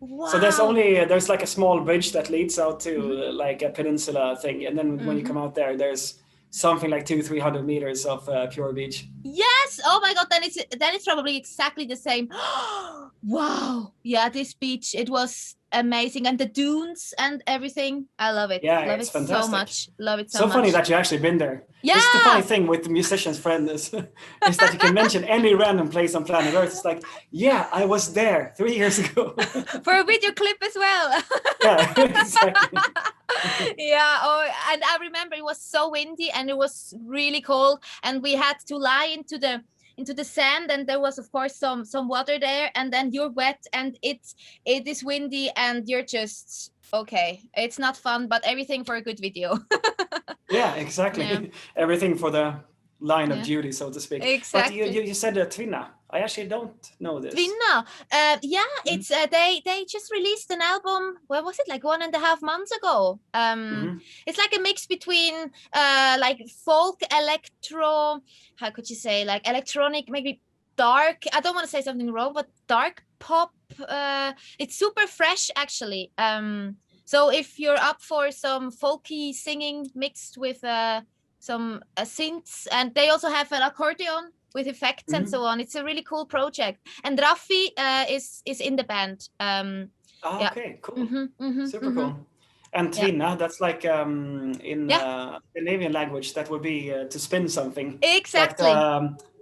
Wow. So there's like a small bridge that leads out to like a peninsula thing, and then when you come out there's something like 200-300 meters of pure beach. Yes. Oh my God. Then it's probably exactly the same. Wow. Yeah, this beach, it was amazing, and the dunes and everything. I love it. Yeah, love it's it fantastic. So much. Love it so much. So funny that you actually been there. Yeah. This is the funny thing with the musician's friend is that you can mention any random place on planet Earth. It's like, yeah, I was there 3 years ago. For a video clip as well. Yeah, exactly. Yeah. Oh, and I remember it was so windy and it was really cold, and we had to lie into the into the sand, and there was of course some water there, and then you're wet and it is windy and you're just okay. It's not fun, but everything for a good video. Yeah, exactly. Yeah. Everything for the line of Yeah. duty, so to speak. Exactly. But you said Tvinna. I actually don't know this. Tvinna, yeah, it's they just released an album. Where was it? Like 1.5 months ago. It's like a mix between like folk electro. How could you say, like electronic, maybe dark. I don't want to say something wrong, but dark pop. It's super fresh actually. So if you're up for some folky singing mixed with some synths, and they also have an accordion with effects and so on. It's a really cool project, and Raffi is in the band. Okay, cool. Super cool. And Tvinna, that's like in Scandinavian language, that would be to spin something. Exactly.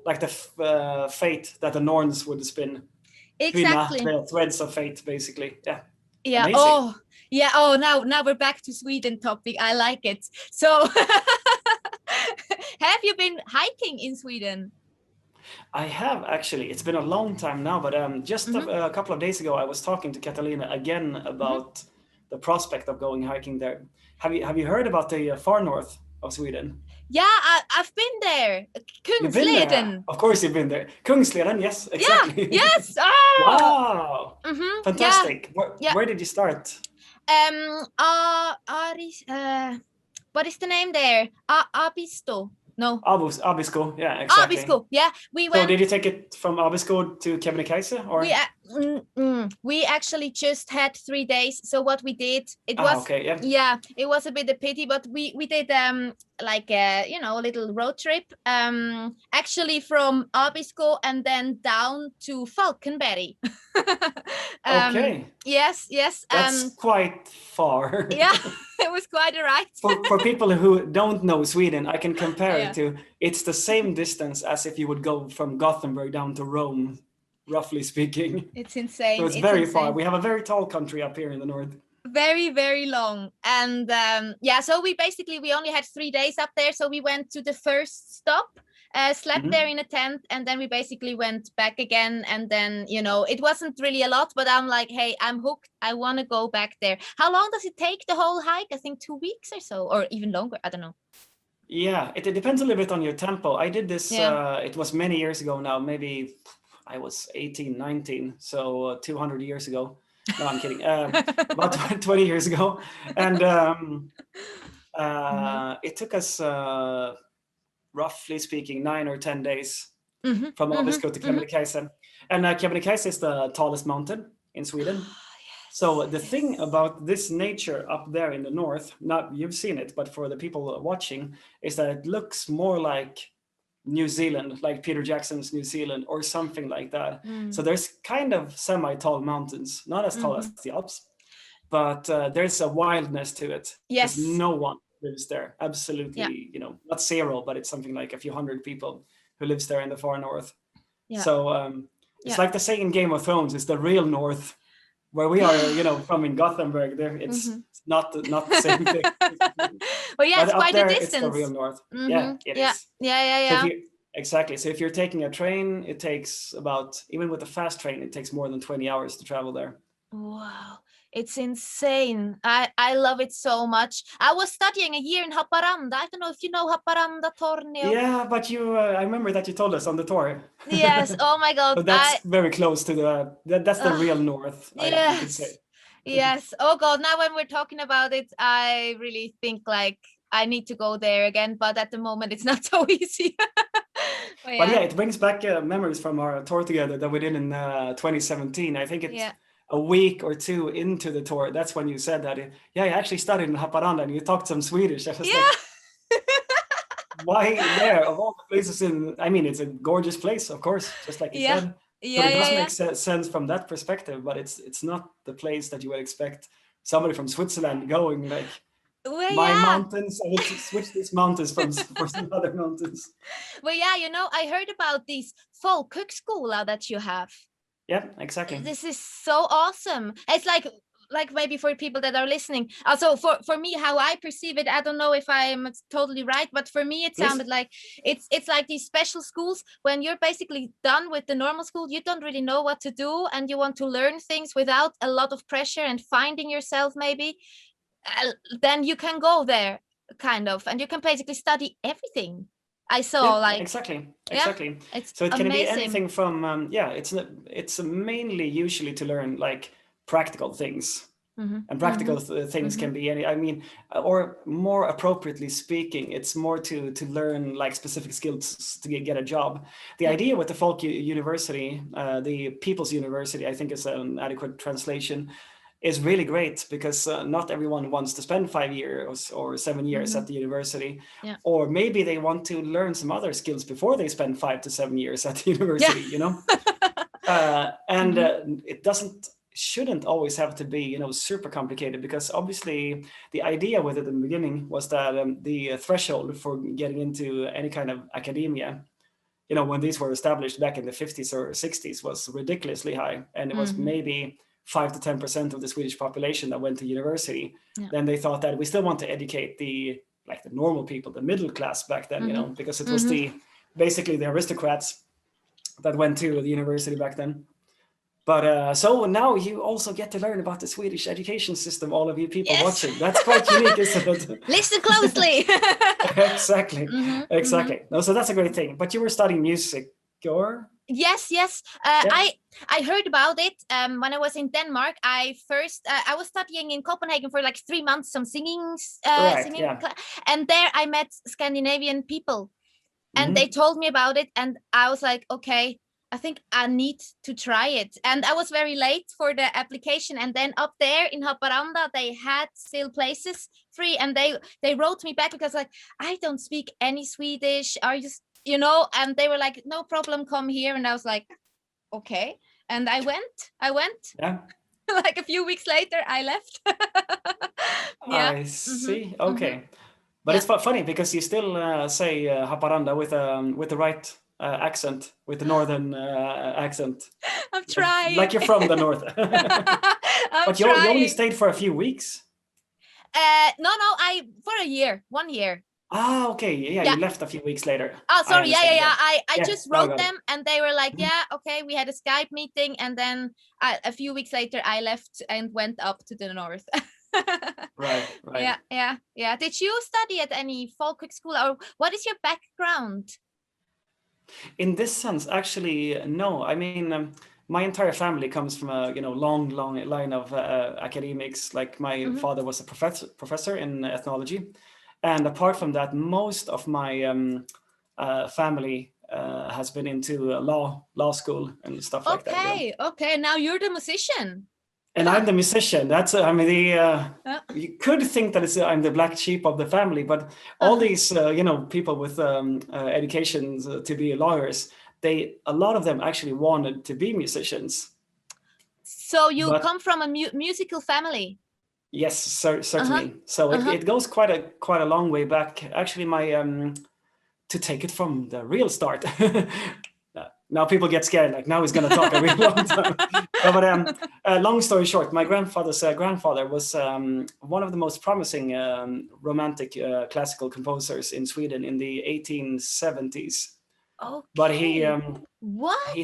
Like the fate that the Norns would spin. Exactly. Tvinna, threads of fate, basically. Yeah. Yeah. Amazing. Oh, yeah. Oh, now we're back to Sweden topic. I like it. So, have you been hiking in Sweden? I have actually. It's been a long time now, but just a couple of days ago, I was talking to Catalina again about the prospect of going hiking there. Have you heard about the far north of Sweden? Yeah, I've been there. Kungsleden. Of course, you've been there. Kungsleden, yes, exactly. Yeah, yes. Oh. Wow. Fantastic. Yeah. Where did you start? What is the name there? Abisto. No. Abisko, yeah, exactly. Abisko, yeah. We went. So did you take it from Abisko to Kebnekaise, or? We actually just had 3 days. So what we did, it was it was a bit a pity, but we did like a little road trip actually from Abisko and then down to Falkenberg. Okay. Yes. That's quite far. Yeah, it was quite a ride. For people who don't know Sweden, I can compare it to, it's the same distance as if you would go from Gothenburg down to Rome, roughly speaking. It's insane. So it's very far. We have a very tall country up here in the north. Very, very long. And so we only had 3 days up there. So we went to the first stop, slept there in a tent, and then we basically went back again. And then, it wasn't really a lot, but I'm like, hey, I'm hooked. I want to go back there. How long does it take, the whole hike? I think 2 weeks or so, or even longer. I don't know. Yeah, it depends a little bit on your tempo. I did this, it was many years ago now, maybe I was 18, 19, so 200 years ago. No, I'm kidding. About 20 years ago. And it took us, roughly speaking, 9 or 10 days from Abisko to Kebnekaise. And Kebnekaise is the tallest mountain in Sweden. So the thing about this nature up there in the north, not you've seen it, but for the people watching, is that it looks more like New Zealand, like Peter Jackson's New Zealand or something like that. So there's kind of semi-tall mountains, not as tall as the Alps, but there's a wildness to it. Yes. No one lives there. Absolutely, not zero, but it's something like a few hundred people who lives there in the far north. Yeah. So it's like the saying in Game of Thrones, it's the real north. Where we are, from in Gothenburg, there it's not the same thing. Well, yeah, it's quite there, a distance. It's the real north. Yeah, it is. Yeah. So exactly. So if you're taking a train, it takes about, even with a fast train, it takes more than 20 hours to travel there. Wow. It's insane. I love it so much. I was studying a year in Haparanda. I don't know if you know Haparanda, Tornio. Yeah, but I remember that you told us on the tour. Yes. Oh my God. So that's very close to that's the real north. Yes. I could say. Yes. Oh God. Now when we're talking about it, I really think like I need to go there again. But at the moment, it's not so easy. But yeah, it brings back memories from our tour together that we did in 2017. I think it's a week or two into the tour. That's when you said that. I actually studied in Haparanda and you talked some Swedish. I was like, why there? Of all the places it's a gorgeous place, of course, just like you said. So it does make sense from that perspective, but it's not the place that you would expect somebody from Switzerland going like, mountains, I will switch these mountains for some other mountains. Well, I heard about this Folkhögskola that you have. Yeah, exactly. This is so awesome. It's like like maybe for people that are listening. Also for me, how I perceive it, I don't know if I'm totally right, but for me it sounded like it's like these special schools. When you're basically done with the normal school, you don't really know what to do, and you want to learn things without a lot of pressure and finding yourself maybe. Then you can go there, kind of, and you can basically study everything. I saw exactly. It's So it can be amazing. anything from it's mainly usually to learn like practical things. And practical things can be any, I mean, or more appropriately speaking, it's more to learn like specific skills to get a job. The idea with the Folk University, the People's University, I think is an adequate translation, is really great, because not everyone wants to spend 5 years or 7 years at the university, or maybe they want to learn some other skills before they spend 5 to 7 years at the university, you know. And it shouldn't always have to be, you know, super complicated, because obviously the idea with it in the beginning was that the threshold for getting into any kind of academia, you know, when these were established back in the 50s or 60s, was ridiculously high, and it was maybe 5 to 10% of the Swedish population that went to university. Then they thought that we still want to educate the normal people, the middle class back then, you know, because it was basically the aristocrats that went to the university back then. But so now you also get to learn about the Swedish education system, all of you people watching. That's quite unique, isn't it? Listen closely. Exactly. No, so that's a great thing. But you were studying music, or? Yes. I heard about it when I was in Denmark. I was studying in Copenhagen for like 3 months, some singing, and there I met Scandinavian people, and they told me about it, and I was like, okay, I think I need to try it. And I was very late for the application, and then up there in Haparanda they had still places free, and they wrote me back, because like, I don't speak any Swedish, are you, you know, and they were like, no problem, come here. And I was like, okay, and I went like a few weeks later I left. I see. Okay. But it's funny, because you still say Haparanda with the right accent, with the northern accent. I'm trying. Like you're from the north. But you only stayed for a few weeks? No, for a year, 1 year. Ah, okay. Yeah, you left a few weeks later. Oh, sorry. I just wrote them, and they were like, yeah, okay, we had a Skype meeting, and then a few weeks later I left and went up to the north. Right. Yeah. Did you study at any Folkhögskola, or what is your background? In this sense, actually, no. I mean, my entire family comes from a long line of academics. Like my father was a professor in ethnology, and apart from that, most of my family has been into law school and stuff like that. Okay. Now you're the musician. And I'm the musician. That's you could think that I'm the black sheep of the family, but all these people with educations to be lawyers, a lot of them actually wanted to be musicians. So you come from a musical family? Yes, certainly. So it goes quite a long way back. Actually, my to take it from the real start. Now people get scared, like now he's going to talk a really long time. No, but long story short, my grandfather's grandfather was one of the most promising romantic classical composers in Sweden in the 1870s. Okay. But he what?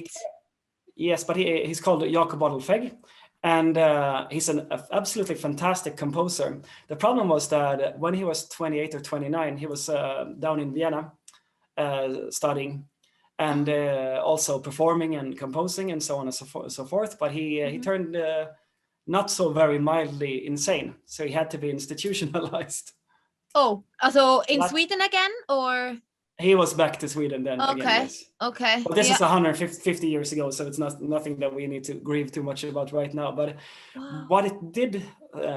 Yes, but he's called Jakob Odelfegg, and he's an absolutely fantastic composer. The problem was that when he was 28 or 29, he was down in Vienna studying, and also performing and composing and so on and so forth. But he turned not so very mildly insane, so he had to be institutionalized. Oh, so in Sweden again, or? He was back to Sweden then again, yes. Okay. But this is 150 years ago, so it's nothing that we need to grieve too much about right now. But what it did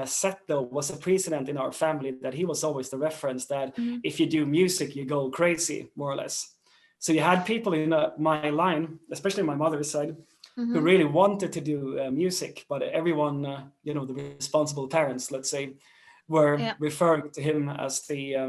set, though, was a precedent in our family that he was always the reference that if you do music, you go crazy, more or less. So you had people in my line, especially my mother's side, who really wanted to do music, but everyone, the responsible parents, let's say, were referring to him as the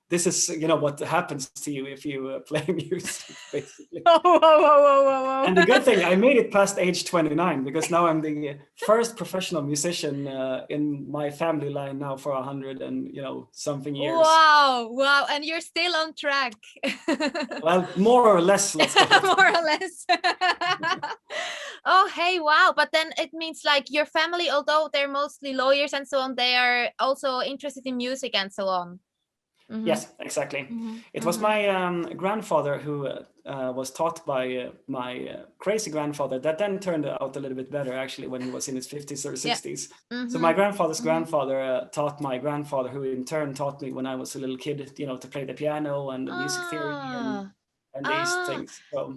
this is, you know, what happens to you if you play music, basically. Whoa. And the good thing, I made it past age 29, because now I'm the first professional musician in my family line now for 100 and, you know, something years. Wow. And you're still on track. Well, more or less, let's go. More or less. Oh, hey, wow. But then it means like your family, although they're mostly lawyers and so on, they are also interested in music and so on. Mm-hmm. Yes, exactly. Mm-hmm. It was my grandfather who was taught by my crazy grandfather, that then turned out a little bit better actually when he was in his 50s or 60s. Yeah. So my grandfather's grandfather taught my grandfather, who in turn taught me when I was a little kid, you know, to play the piano and the music theory and these things. So.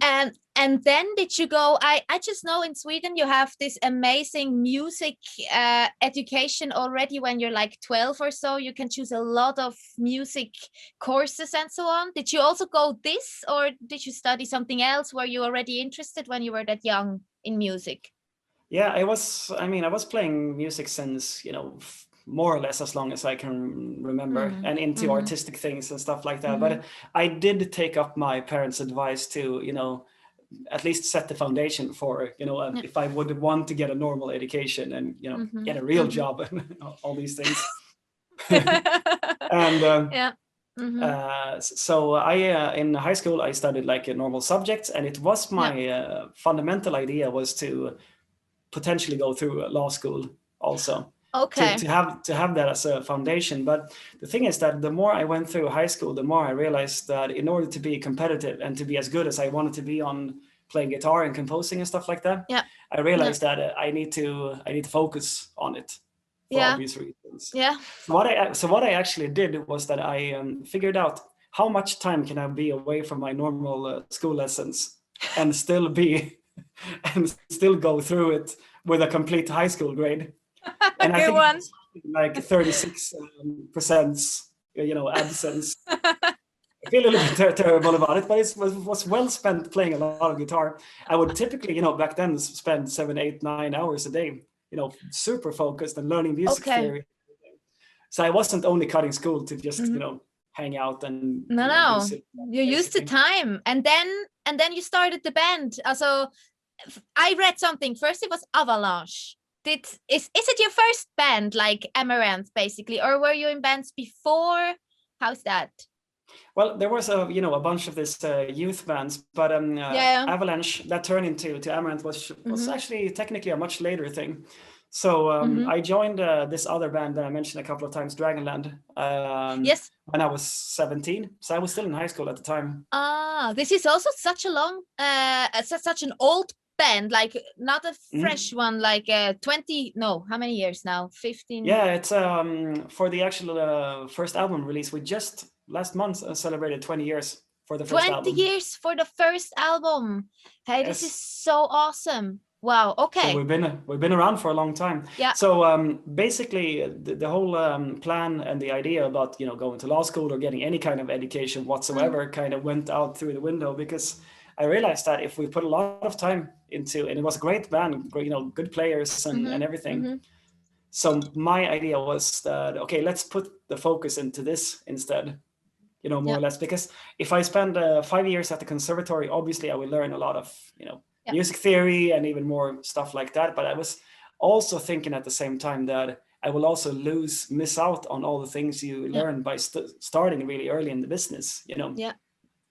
And then did you go, I just know in Sweden you have this amazing music education already when you're like 12 or so. You can choose a lot of music courses and so on. Did you also go this, or did you study something else? Were you already interested when you were that young in music? Yeah, I was playing music since, you know, more or less as long as I can remember, and into artistic things and stuff like that. But I did take up my parents' advice to, you know, at least set the foundation for, you know, if I would want to get a normal education and, you know, get a real job and all these things. And so I in high school I studied like a normal subjects, and it was my fundamental idea was to potentially go through law school also. Okay. To have that as a foundation. But the thing is that the more I went through high school, the more I realized that in order to be competitive and to be as good as I wanted to be on playing guitar and composing and stuff like that, I realized that I need to focus on it for obvious reasons. Yeah. So what I actually did was that I figured out how much time can I be away from my normal school lessons and still be and still go through it with a complete high school grade. And I think one. Like 36%, you know, absence. I feel a little bit terrible about it, but it was well spent playing a lot of guitar. I would typically, you know, back then spend 7, 8, 9 hours a day, you know, super focused and learning music theory. So I wasn't only cutting school to just, you know, hang out and you're used to time, and then you started the band. Also, I read something. First, it was Avalanche. Is it your first band, like Amaranthe, basically, or were you in bands before? How's that? Well, there was a bunch of this youth bands, but Avalanche that turned into Amaranthe was actually technically a much later thing. So I joined this other band that I mentioned a couple of times, Dragonland. When I was 17, so I was still in high school at the time. This is also such a long, such an old band, like not a fresh one, like 20, no, how many years now? 15? Yeah, it's for the actual first album release. We just last month celebrated 20 years for the first album. 20 years for the first album. Hey, this is so awesome. Wow, okay. So we've been around for a long time. Yeah. So basically the whole plan and the idea about, you know, going to law school or getting any kind of education whatsoever kind of went out through the window, because I realized that if we put a lot of time into, and it was a great band, great, you know, good players and everything. So my idea was that, okay, let's put the focus into this instead, you know, more or less, because if I spend 5 years at the conservatory, obviously I will learn a lot of, you know, music theory and even more stuff like that. But I was also thinking at the same time that I will also miss out on all the things you learn by starting really early in the business, you know.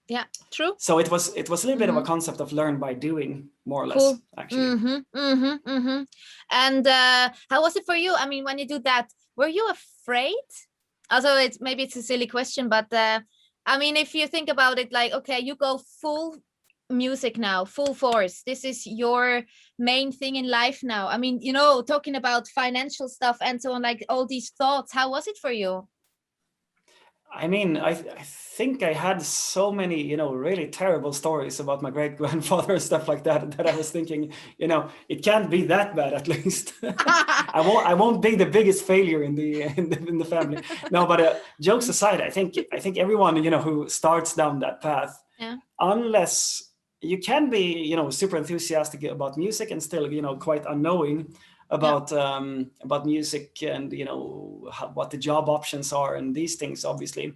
Yeah, true. So it was a little bit of a concept of learn by doing, more or less, actually. And how was it for you? I mean, when you do that, were you afraid? Also, it's a silly question, but I mean, if you think about it, like, okay, you go full music now, full force. This is your main thing in life now. I mean, you know, talking about financial stuff and so on, like all these thoughts. How was it for you? I mean, I think I had so many, you know, really terrible stories about my great grandfather and stuff like that I was thinking, you know, it can't be that bad at least. I won't be the biggest failure in the family. No, but jokes aside, I think everyone, you know, who starts down that path, unless you can be, you know, super enthusiastic about music and still, you know, quite unknowing about music and, you know, what the job options are and these things, obviously.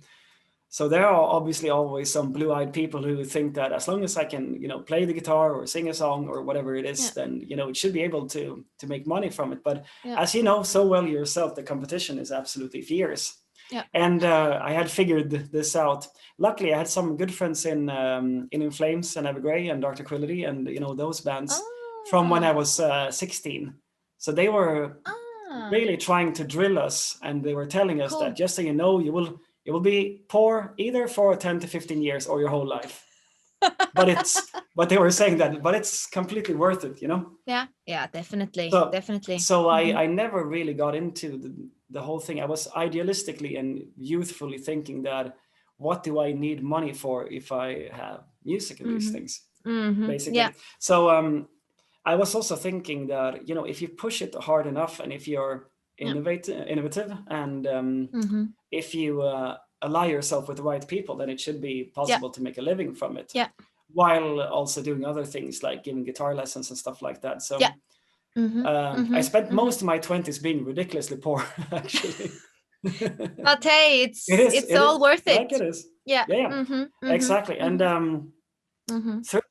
So there are obviously always some blue-eyed people who think that as long as I can, play the guitar or sing a song or whatever it is, then, it should be able to make money from it. But as you know so well yourself, the competition is absolutely fierce. Yeah. And I had figured this out. Luckily, I had some good friends in Flames and Evergrey and Dark Tranquillity and, those bands from when I was 16. So they were really trying to drill us, and they were telling us that just so you know, you will be poor either for 10 to 15 years or your whole life. but they were saying that, but it's completely worth it, Yeah, definitely. So I never really got into the whole thing. I was idealistically and youthfully thinking that, what do I need money for if I have music and these things, basically. Yeah. So I was also thinking that, if you push it hard enough, and if you're innovative and if you ally yourself with the right people, then it should be possible to make a living from it. Yeah. While also doing other things like giving guitar lessons and stuff like that. So I spent most of my 20s being ridiculously poor, actually. But hey, it's all worth it. Like it is. Yeah. Exactly. And through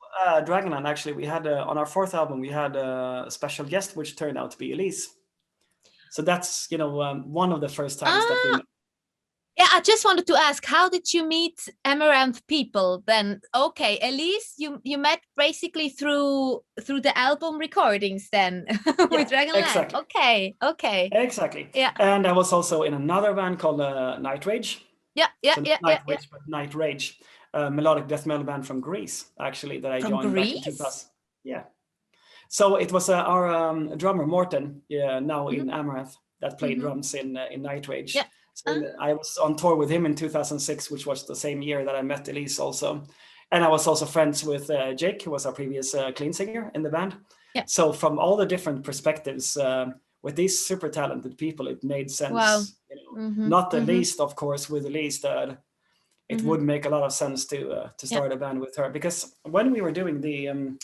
Dragonland, actually, we had on our fourth album, we had a special guest, which turned out to be Elise. So that's, one of the first times that we met. Yeah, I just wanted to ask, how did you meet Amaranthe people then? Okay, Elise, you met basically through the album recordings then with Dragonland. Exactly. Okay. Exactly. Yeah. And I was also in another band called Night Rage. Night Rage, but Night Rage, a melodic death metal band from Greece, actually, that I joined back in 2000. Yeah. So it was our drummer Morten, now in Amaranthe, that played drums in Night Rage. Yeah. So I was on tour with him in 2006, which was the same year that I met Elise also. And I was also friends with Jake, who was our previous clean singer in the band. Yeah. So from all the different perspectives, with these super talented people, it made sense. Wow. Not the least, of course, with Elise, that it would make a lot of sense to start a band with her. Because when we were doing the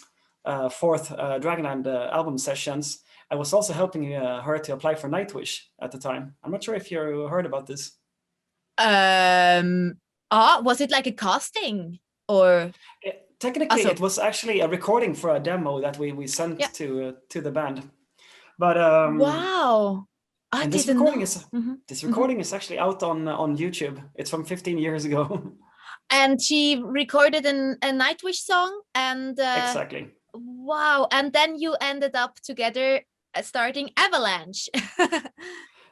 fourth Dragonland album sessions, I was also helping her to apply for Nightwish at the time. I'm not sure if you heard about this. Was it like a casting or? Technically, it was actually a recording for a demo that we sent to the band. But wow, and this recording is actually out on YouTube. It's from 15 years ago. And she recorded a Nightwish song, and exactly. Wow, and then you ended up together starting Avalanche.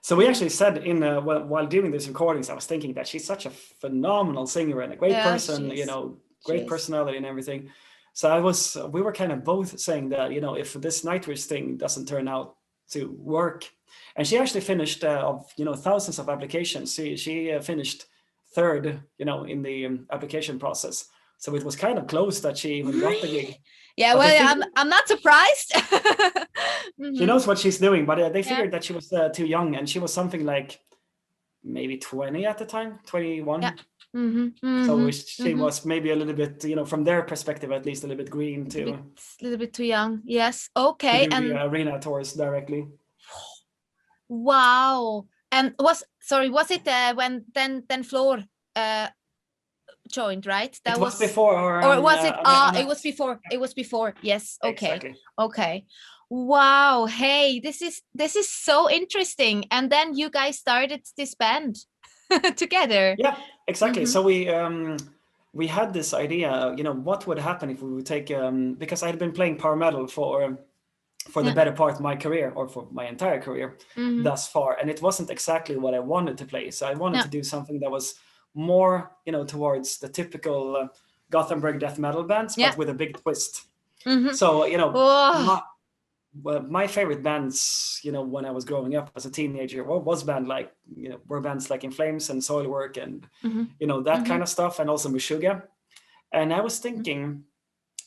So we actually said while doing these recordings, I was thinking that she's such a phenomenal singer and a great person, great personality and everything. So we were kind of both saying that, if this Nightwish thing doesn't turn out to work, and she actually finished of thousands of applications. She finished third, in the application process. So it was kind of close that she even got the gig. Yeah, well, I'm not surprised. She knows what she's doing, but they figured that she was too young, and she was something like maybe 20 at the time, 21. Yeah. So she was maybe a little bit, from their perspective, at least a little bit green too. A little bit too young. Yes. Okay. To do the arena tours directly. Wow. And was it when then Floor joined, right? That was before, or was it? It was before. It was before. Yes. Okay. Exactly. Okay. Wow. Hey, this is so interesting. And then you guys started this band together. Yeah, exactly. So we had this idea. What would happen if we would take because I had been playing power metal for the better part of my career, or for my entire career thus far, and it wasn't exactly what I wanted to play. So I wanted to do something that was more, towards the typical Gothenburg death metal bands, but with a big twist. So, my favorite bands, when I was growing up as a teenager, were bands like In Flames and Soilwork and, that kind of stuff, and also Meshuggah. And I was thinking,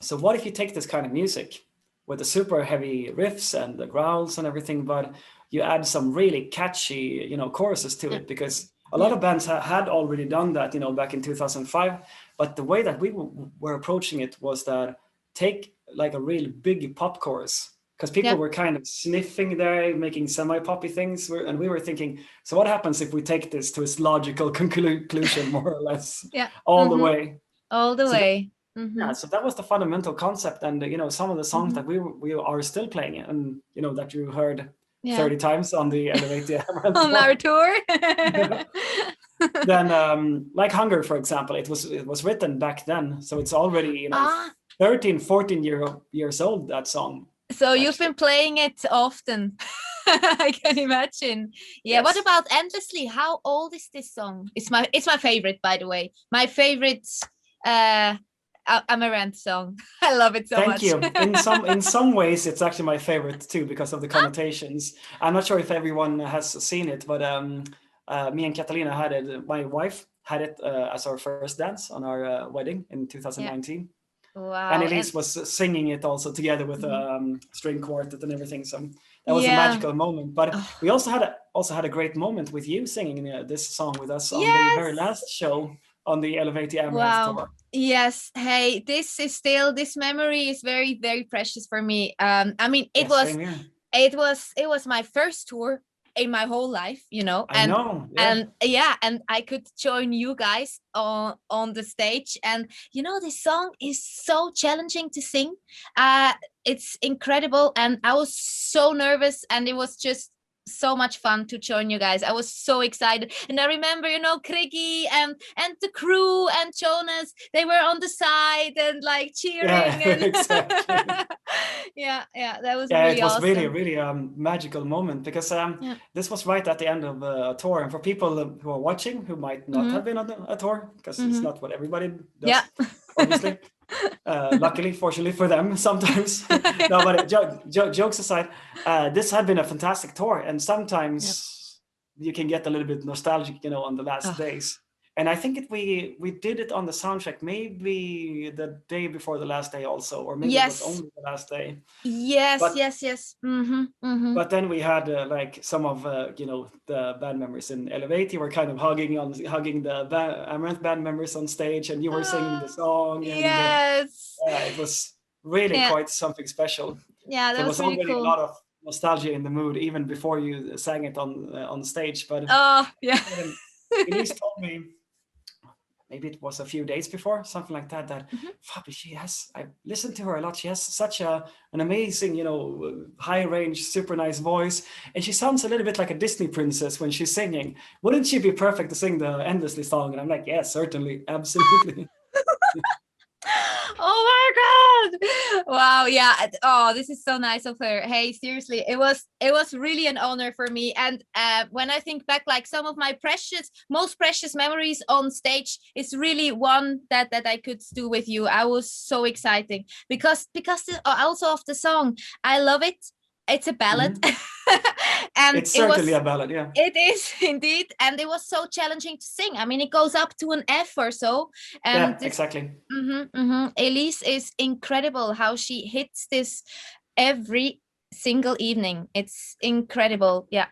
so what if you take this kind of music with the super heavy riffs and the growls and everything, but you add some really catchy, choruses to it, because a lot of bands had already done that, back in 2005. But the way that we were approaching it was that take like a really big pop chorus because people were kind of sniffing there, making semi-poppy things, and we were thinking, so what happens if we take this to its logical conclusion, more or less, all the way? All the way. Yeah, so that was the fundamental concept, and some of the songs that we are still playing, and that you heard 30 times on the Eluveitie Amaranthe on our tour. Then like Hunger, for example, it was written back then, so it's already 13, 14 years old, that song. So you've been playing it often. I can imagine. Yeah. Yes. What about Endlessly? How old is this song? It's my favorite, by the way. My favorite Amaranthe song. I love it so much. Thank you. In some ways, it's actually my favorite too, because of the connotations. I'm not sure if everyone has seen it, but me and Catalina had it. My wife had it as our first dance on our wedding in 2019. Yeah. Wow. And Elise was singing it also together with a string quartet and everything. So that was a magical moment. But we also had a great moment with you singing this song with us on the very last show on the Eluveitie Amaranthe tour. Yes. Hey, this memory is very, very precious for me. I mean, it was my first tour in my whole life, and I could join you guys on the stage, and this song is so challenging to sing. It's incredible, and I was so nervous, and it was just so much fun to join you guys. I was so excited, and I remember Kriggy and the crew and Jonas, they were on the side and like cheering. Exactly. That was really it was awesome. really a magical moment, because this was right at the end of a tour, and for people who are watching who might not have been on a tour, because it's not what everybody does, obviously. Luckily, fortunately for them, sometimes. No, but jokes aside, this had been a fantastic tour, and sometimes you can get a little bit nostalgic, on the last days. And I think we did it on the soundtrack, maybe the day before the last day also, or maybe it was only the last day. Yes. But then we had like some of the band members in Eluveitie were kind of hugging the Amaranthe band members on stage, and you were singing the song. And, it was really quite something special. Yeah, that there was already really cool. A lot of nostalgia in the mood even before you sang it on stage. But Elise told me, maybe it was a few days before, something like that, Fabi, I listened to her a lot. She has such an amazing, high range, super nice voice. And she sounds a little bit like a Disney princess when she's singing. Wouldn't she be perfect to sing the Endlessly song? And I'm like, yes, certainly, absolutely. Oh my God! Wow, yeah. Oh, this is so nice of her. Hey, seriously, it was really an honor for me. And when I think back, like some of my most precious memories on stage is really one that I could do with you. I was so exciting because also of the song. I love it. It's a ballad. And it's certainly a ballad, yeah. It is indeed, and it was so challenging to sing. I mean, it goes up to an F or so. And exactly. Elise is incredible how she hits this every single evening. It's incredible. Yeah.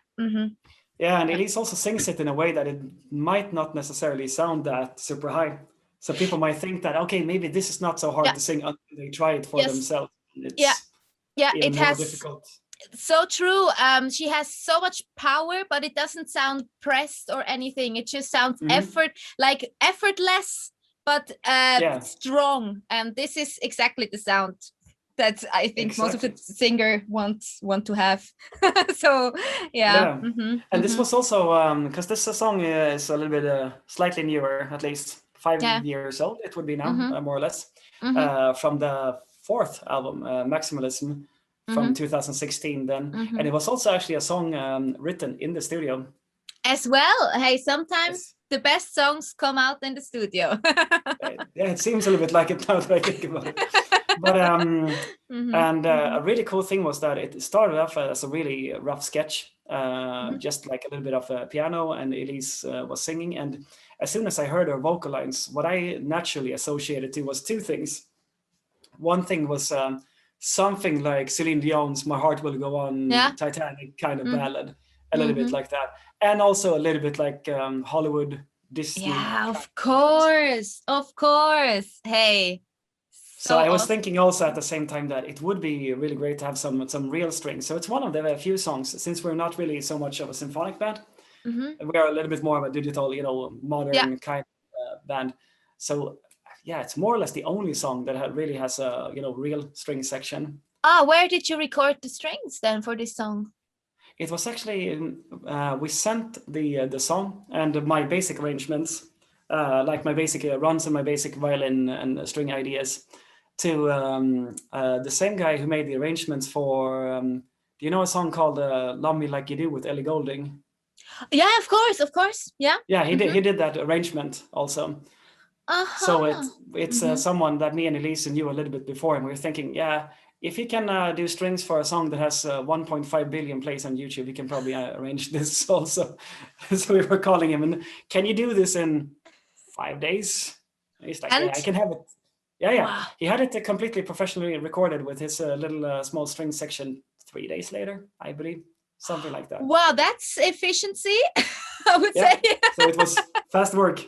Yeah, and Elise also sings it in a way that it might not necessarily sound that super high. So people might think that, okay, maybe this is not so hard to sing until they try it for themselves. It's it has difficult. So true. She has so much power, but it doesn't sound pressed or anything. It just sounds effortless, but strong. And this is exactly the sound that I think most of the singer want to have. So and this was also because this song is a little bit slightly newer, at least 5 years old. It would be now, more or less, from the fourth album, Maximalism. From 2016 then. And it was also actually a song written in the studio. As well. Hey, sometimes the best songs come out in the studio. It seems a little bit like it now that I think about it. But a really cool thing was that it started off as a really rough sketch, just like a little bit of a piano, and Elise was singing. And as soon as I heard her vocal lines, what I naturally associated to was two things. One thing was something like Celine Dion's "My Heart Will Go On," Titanic kind of ballad, a little bit like that, and also a little bit like Hollywood Disney. Yeah, of course. Hey, So I was awesome. thinking also at the same time that it would be really great to have some real strings. So it's one of the few songs, since we're not really so much of a symphonic band, we are a little bit more of a digital, modern kind of band. So yeah, it's more or less the only song that really has a real string section. Where did you record the strings then for this song? It was actually we sent the song and my basic arrangements, like my basic runs and my basic violin and string ideas, to the same guy who made the arrangements for. Do you know a song called "Love Me Like You Do" with Ellie Goulding? Yeah, of course. Yeah. Yeah, he did that arrangement also. So it's someone that me and Elise knew a little bit before, and we were thinking, yeah, if he can do strings for a song that has 1.5 billion plays on YouTube, he can probably arrange this also. So we were calling him, and can you do this in 5 days? And he's like, yeah, I can have it. Yeah. Wow. He had it completely professionally recorded with his little small string section 3 days later, I believe. Something like that. Wow, that's efficiency, I would say. So it was fast work.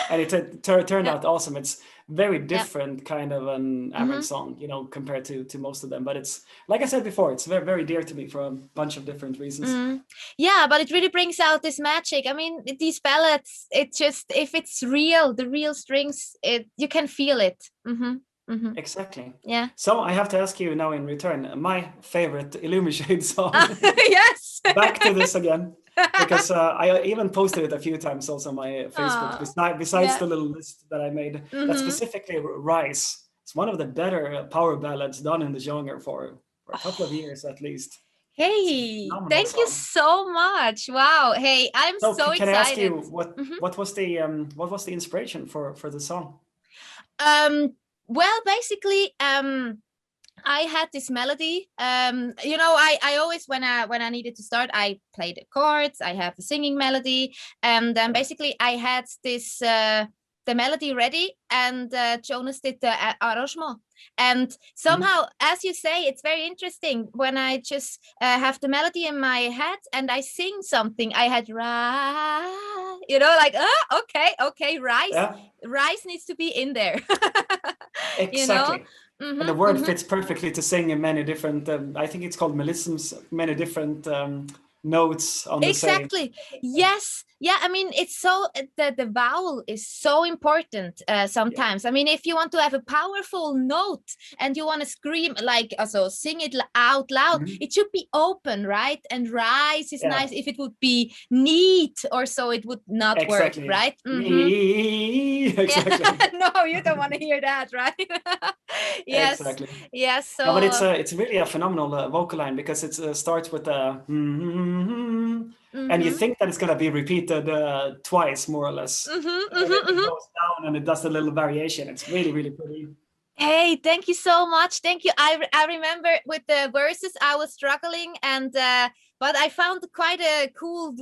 And it turned out awesome. It's very different kind of an average song, compared to most of them. But it's, like I said before, it's very, very dear to me for a bunch of different reasons. Yeah, but it really brings out this magic. I mean, these ballads, it just, if it's real, the real strings, you can feel it. Exactly. Yeah. So I have to ask you now in return, my favorite Illumishade song. Yes. Back to this again. Because I even posted it a few times also on my Facebook, besides the little list that I made. That specifically Rise. It's one of the better power ballads done in the genre for a couple of years at least. Hey, thank you so much. Wow. Hey, I'm so excited. Can I ask you what was the inspiration for the song? Well, basically, I had this melody. I always, when I needed to start, I play the chords. I have a singing melody, and then basically I had this the melody ready, and Jonas did the arrangement. And somehow, as you say, it's very interesting when I just have the melody in my head and I sing something. I had okay, Rise needs to be in there. Exactly. And the word fits perfectly to sing in many different, I think it's called melisms, many different notes on the same. Exactly. Yes. Yeah. I mean, it's so, the vowel is so important sometimes. I mean, if you want to have a powerful note and you want to scream, like, also sing it out loud, it should be open, right? And rise is nice. If it would be neat or so, it would not work, right? Exactly. No, you don't want to hear that, right? Yes. Exactly. Yes. So, no, but it's really a phenomenal vocal line, because it starts with a and you think that it's gonna be repeated twice, more or less. It goes down and it does a little variation. It's really, really pretty. Hey, thank you so much. Thank you. I remember with the verses I was struggling, and but I found quite a cool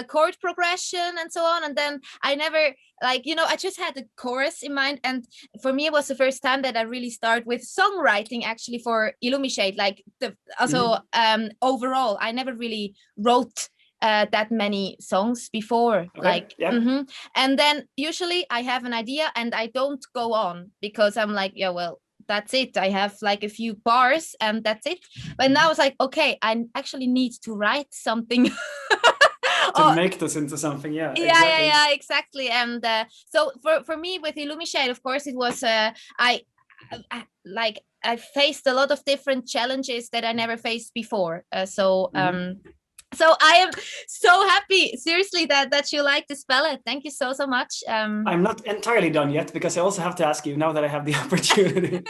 chord progression and so on. And then I never, I just had the chorus in mind. And for me, it was the first time that I really start with songwriting actually for Illumishade. Overall, I never really wrote that many songs before. And then usually I have an idea and I don't go on, because I'm like, yeah, well, that's it. I have like a few bars and that's it. But now it's like, okay, I actually need to write something to make this into something. Exactly. And so for me with Illumishade, of course, it was I faced a lot of different challenges that I never faced before. So I am so happy, seriously, that you like this ballad. Thank you so much. I'm not entirely done yet, because I also have to ask you, now that I have the opportunity.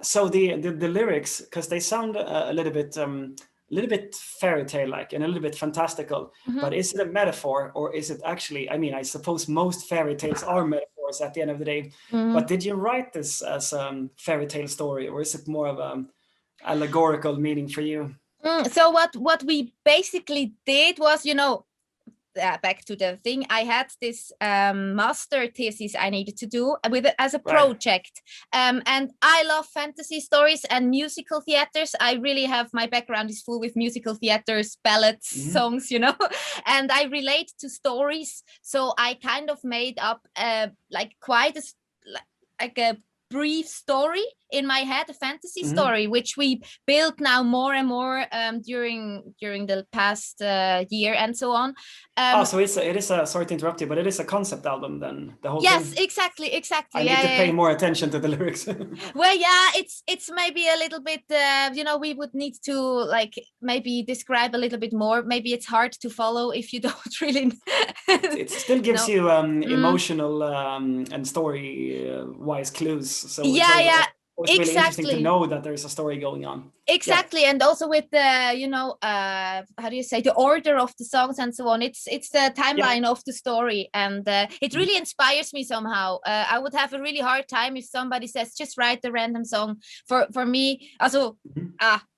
So the lyrics, because they sound a little bit fairy tale like and a little bit fantastical, but is it a metaphor, or is it actually, I mean, I suppose most fairy tales are metaphors at the end of the day, but did you write this as a fairy tale story, or is it more of a allegorical meaning for you? So what we basically did was, back to the thing, I had this master thesis I needed to do as a project, and I love fantasy stories and musical theaters. I really have, my background is full with musical theaters, ballads, songs, and I relate to stories. So I kind of made up quite a brief story in my head, a fantasy story, which we built now more and more during the past year and so on. So it is a, sorry to interrupt you, but it is a concept album then, the whole thing? Yes, exactly. I need to pay more attention to the lyrics. Well, yeah, it's maybe a little bit, we would need to like maybe describe a little bit more. Maybe it's hard to follow if you don't really. It still gives you emotional and story-wise clues. So it's really interesting to know that there's a story going on. Exactly, and also with the how do you say, the order of the songs and so on. It's the timeline of the story, and it really inspires me somehow. I would have a really hard time if somebody says just write a random song. For me, also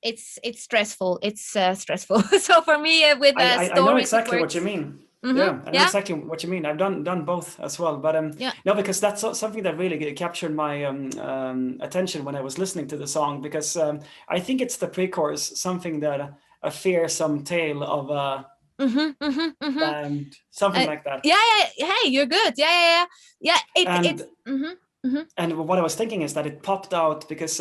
it's stressful. It's stressful. So for me, with I know exactly what you mean. Yeah, I know exactly what you mean. I've done both as well, but no, because that's something that really captured my attention when I was listening to the song, because I think it's the pre-chorus, something that a fearsome tale of a band, something like that. Yeah. Hey, you're good. Yeah. And what I was thinking is that it popped out because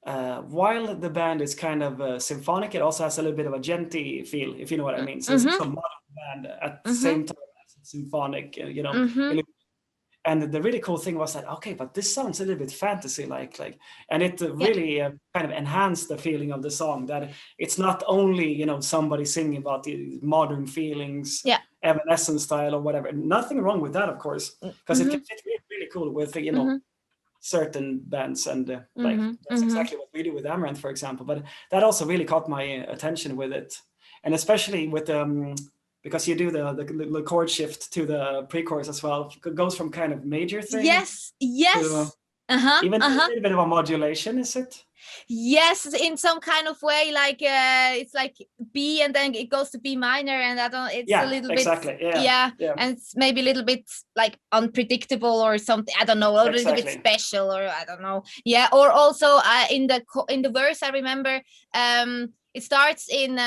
while the band is kind of symphonic, it also has a little bit of a genty feel, if you know what I mean. So it's a modern band at the same time as symphonic, And the really cool thing was that, okay, but this sounds a little bit fantasy-like, and it really kind of enhanced the feeling of the song, that it's not only, somebody singing about the modern feelings, Evanescence style or whatever. Nothing wrong with that, of course, because it can fit really cool with, certain bands, and that's exactly what we do with Amaranth, for example. But that also really caught my attention with it, and especially with because you do the chord shift to the pre-chorus as well. It goes from kind of major thing. Yes. To, even a little bit of a modulation, is it? Yes, in some kind of way, like it's like B and then it goes to B minor, and it's a little bit and it's maybe a little bit like unpredictable or something, I don't know, or a little bit special, or I don't know. Yeah, or also in the verse I remember it starts in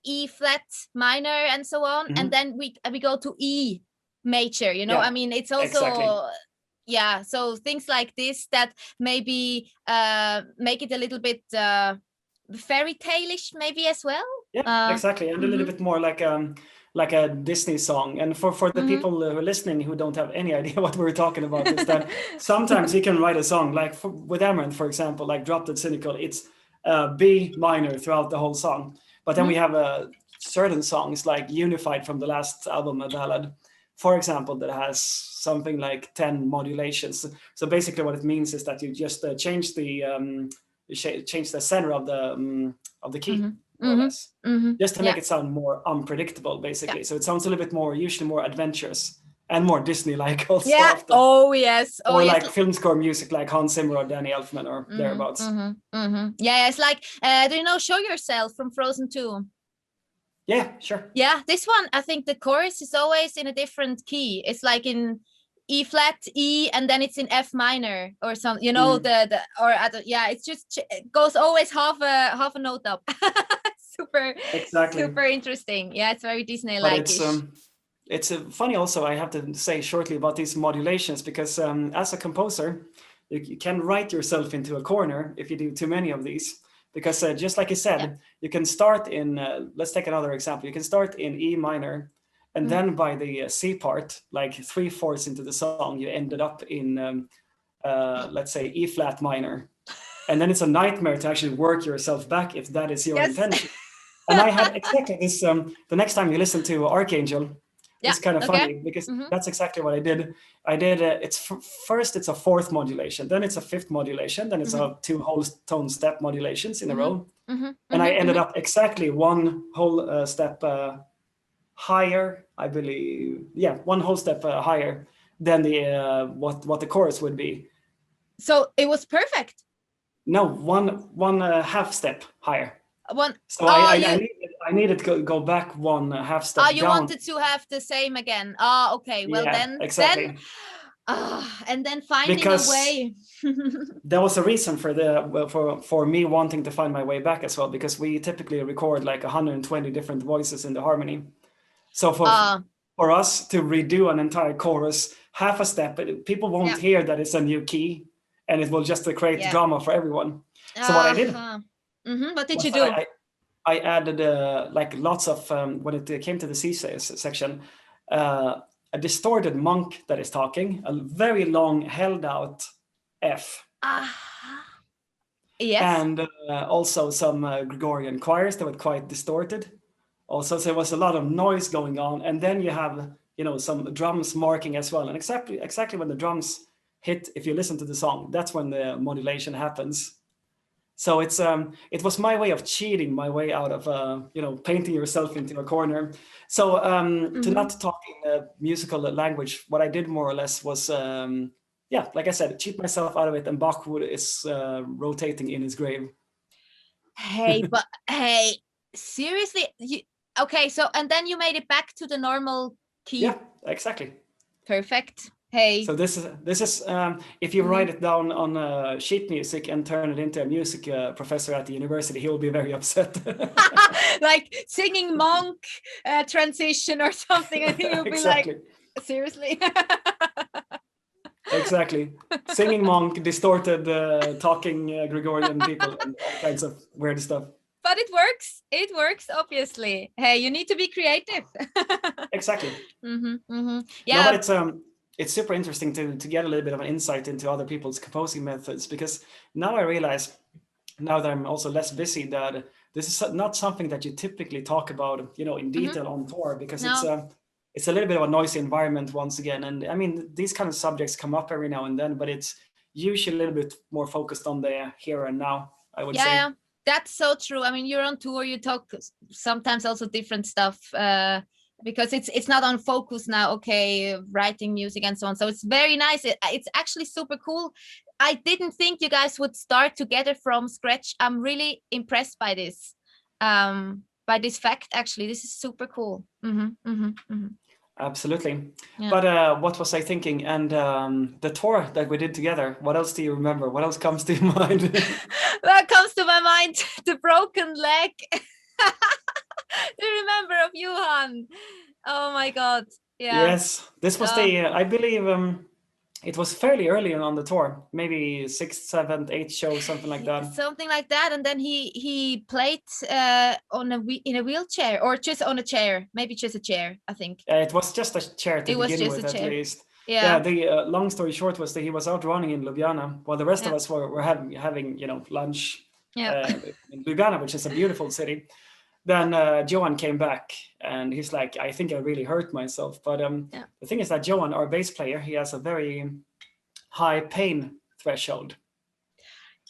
E flat minor and so on, and then we go to E major, I mean, it's also so things like this that maybe make it a little bit fairy tale-ish maybe as well. Exactly, and a little bit more like a Disney song. And for the people who are listening who don't have any idea what we're talking about, is that sometimes you can write a song like with Amaranth, for example, like Drop Dead Cynical, it's B minor throughout the whole song. But then we have certain songs like Unified from the last album, A Ballad, for example, that has something like 10 modulations. So basically what it means is that you just change the center of the key, more or less, just to make it sound more unpredictable, basically. So it sounds a little bit more, usually more adventurous and more Disney-like also. Often. Oh yes. Or like film score music like Hans Zimmer or Danny Elfman or thereabouts. Yeah, it's like, do you know Show Yourself from Frozen 2? Yeah, sure. Yeah, this one, I think the chorus is always in a different key. It's like in E flat, E, and then it's in F minor or something, it's just, it goes always half a note up. Super interesting. Yeah, it's very Disney-like. It's funny also, I have to say shortly about these modulations, because as a composer, you can write yourself into a corner if you do too many of these. Because just like you said, you can start in, let's take another example. You can start in E minor, and then by the C part, like 3/4 into the song, you ended up in, let's say, E flat minor. And then it's a nightmare to actually work yourself back if that is your intention. And I had exactly this, the next time you listen to Archangel, it's kind of funny, because that's exactly what I did. First it's a fourth modulation, then it's a fifth modulation, then it's a 2 whole tone step modulations in a row. And I ended up exactly 1 whole step higher, I believe. Yeah, 1 whole step higher than the what the chorus would be. So it was perfect. No, one half step higher. So I needed to go back 1 half step down. You wanted to have the same again. Okay. Well, then exactly. And then finding a way. There was a reason for me wanting to find my way back as well, because we typically record like 120 different voices in the harmony. So for us to redo an entire chorus half a step, people won't hear that it's a new key. and it will just create Yeah. drama for everyone. So what I did, what did was you that do? I added like lots of when it came to the C section, a distorted monk that is talking, a very long held out F, Yes. and also some Gregorian choirs that were quite distorted. Also, so there was a lot of noise going on, and then you have some drums marking as well. And exactly when the drums hit, if you listen to the song, that's when the modulation happens. So it was my way of cheating my way out of painting yourself into a corner. So to not talk in musical language, what I did more or less was like I said, cheat myself out of it, and Bach is rotating in his grave. Hey, but hey, seriously, okay? So and then you made it back to the normal key. Yeah, exactly. Perfect. Hey. So this is if you write it down on sheet music and turn it into a music professor at the university, he will be very upset. Like singing monk transition or something. I think he'll be exactly. like, seriously. Exactly. Singing monk, distorted, talking Gregorian people, and all kinds of weird stuff. But it works. It works, obviously. Hey, you need to be creative. Exactly. Yeah. No, but it's super interesting to get a little bit of an insight into other people's composing methods, because now I realize, now that I'm also less busy, that this is not something that you typically talk about, in detail on tour, because it's a little bit of a noisy environment once again. And I mean, these kind of subjects come up every now and then, but it's usually a little bit more focused on the here and now, I would say. Yeah, that's so true. I mean, you're on tour, you talk sometimes also different stuff because it's not on focus now, okay, writing music and so on. So it's very nice. It's actually super cool. I didn't think you guys would start together from scratch. I'm really impressed by this fact, actually. This is super cool. Absolutely. Yeah. But what was I thinking? And the tour that we did together, what else do you remember? What else comes to your mind? What comes to my mind? The broken leg. Do you remember of Johan? Oh my God. Yeah. Yes, this was I believe it was fairly early on the tour, maybe 6th, 7th, 8th show, something like that. Something like that. And then he played in a wheelchair, or just on a chair, maybe just a chair, I think. It was just a chair to begin with, at least. Yeah. The long story short was that he was out running in Ljubljana, while the rest of us were having lunch in Ljubljana, which is a beautiful city. Then Johan came back, and he's like, I think I really hurt myself. But the thing is that Johan, our bass player, he has a very high pain threshold.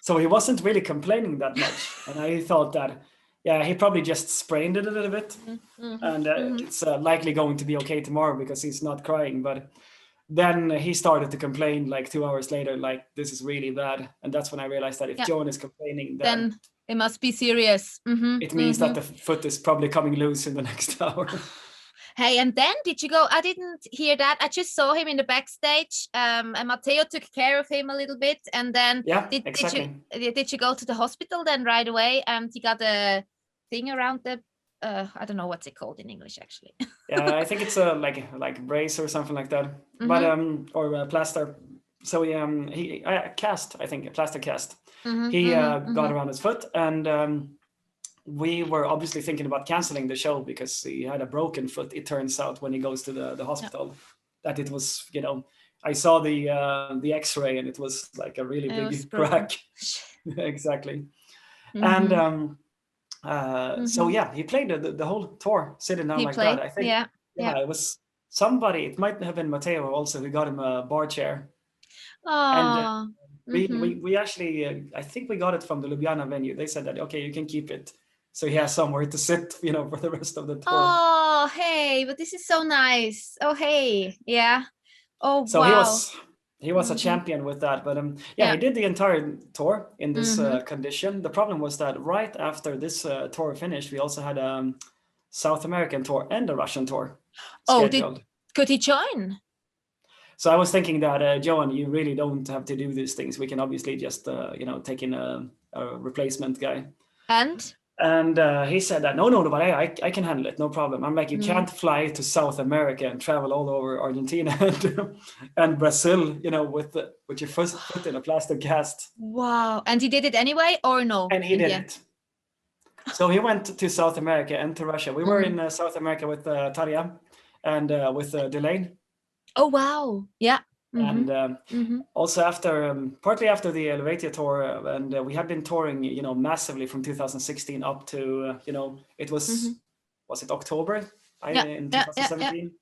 So he wasn't really complaining that much. And I thought that, he probably just sprained it a little bit. And it's likely going to be okay tomorrow because he's not crying. But then he started to complain like 2 hours later, like, this is really bad. And that's when I realized that if Johan is complaining, then it must be serious. It means that the foot is probably coming loose in the next hour. Hey, and then did you go? I didn't hear that. I just saw him in the backstage, and Matteo took care of him a little bit. And then did you go to the hospital then right away? And he got a thing around the I don't know what's it called in English, actually. I think it's a like brace or something like that, but or a plaster. So he cast, I think, a plaster cast. He got around his foot, and we were obviously thinking about canceling the show because he had a broken foot. It turns out when he goes to the hospital that it was, I saw the X-ray, and it was like a really big crack. Exactly. And so he played the whole tour sitting down that. I think it was somebody. It might have been Matteo also who got him a bar chair. And we actually, I think we got it from the Ljubljana venue. They said that, okay, you can keep it. So he has somewhere to sit, for the rest of the tour. Oh, hey, but this is so nice. Oh, hey, yeah. Oh, so wow. He was a champion with that. But he did the entire tour in this condition. The problem was that right after this tour finished, we also had a South American tour and a Russian tour scheduled. Could he join? So I was thinking that, Johan, you really don't have to do these things. We can obviously just, take in a replacement guy. And? And he said that, no, but I can handle it, no problem. I'm like, you can't fly to South America and travel all over Argentina and Brazil, you know, with your first foot in a plastic cast. Wow. And he did it anyway, or no? And he did it. So he went to South America and to Russia. We were in South America with Tarja and with Delane. Oh, wow. Yeah. And also partly after the Eluveitie tour, and we had been touring, you know, massively from 2016 up to, you know, it was it October in 2017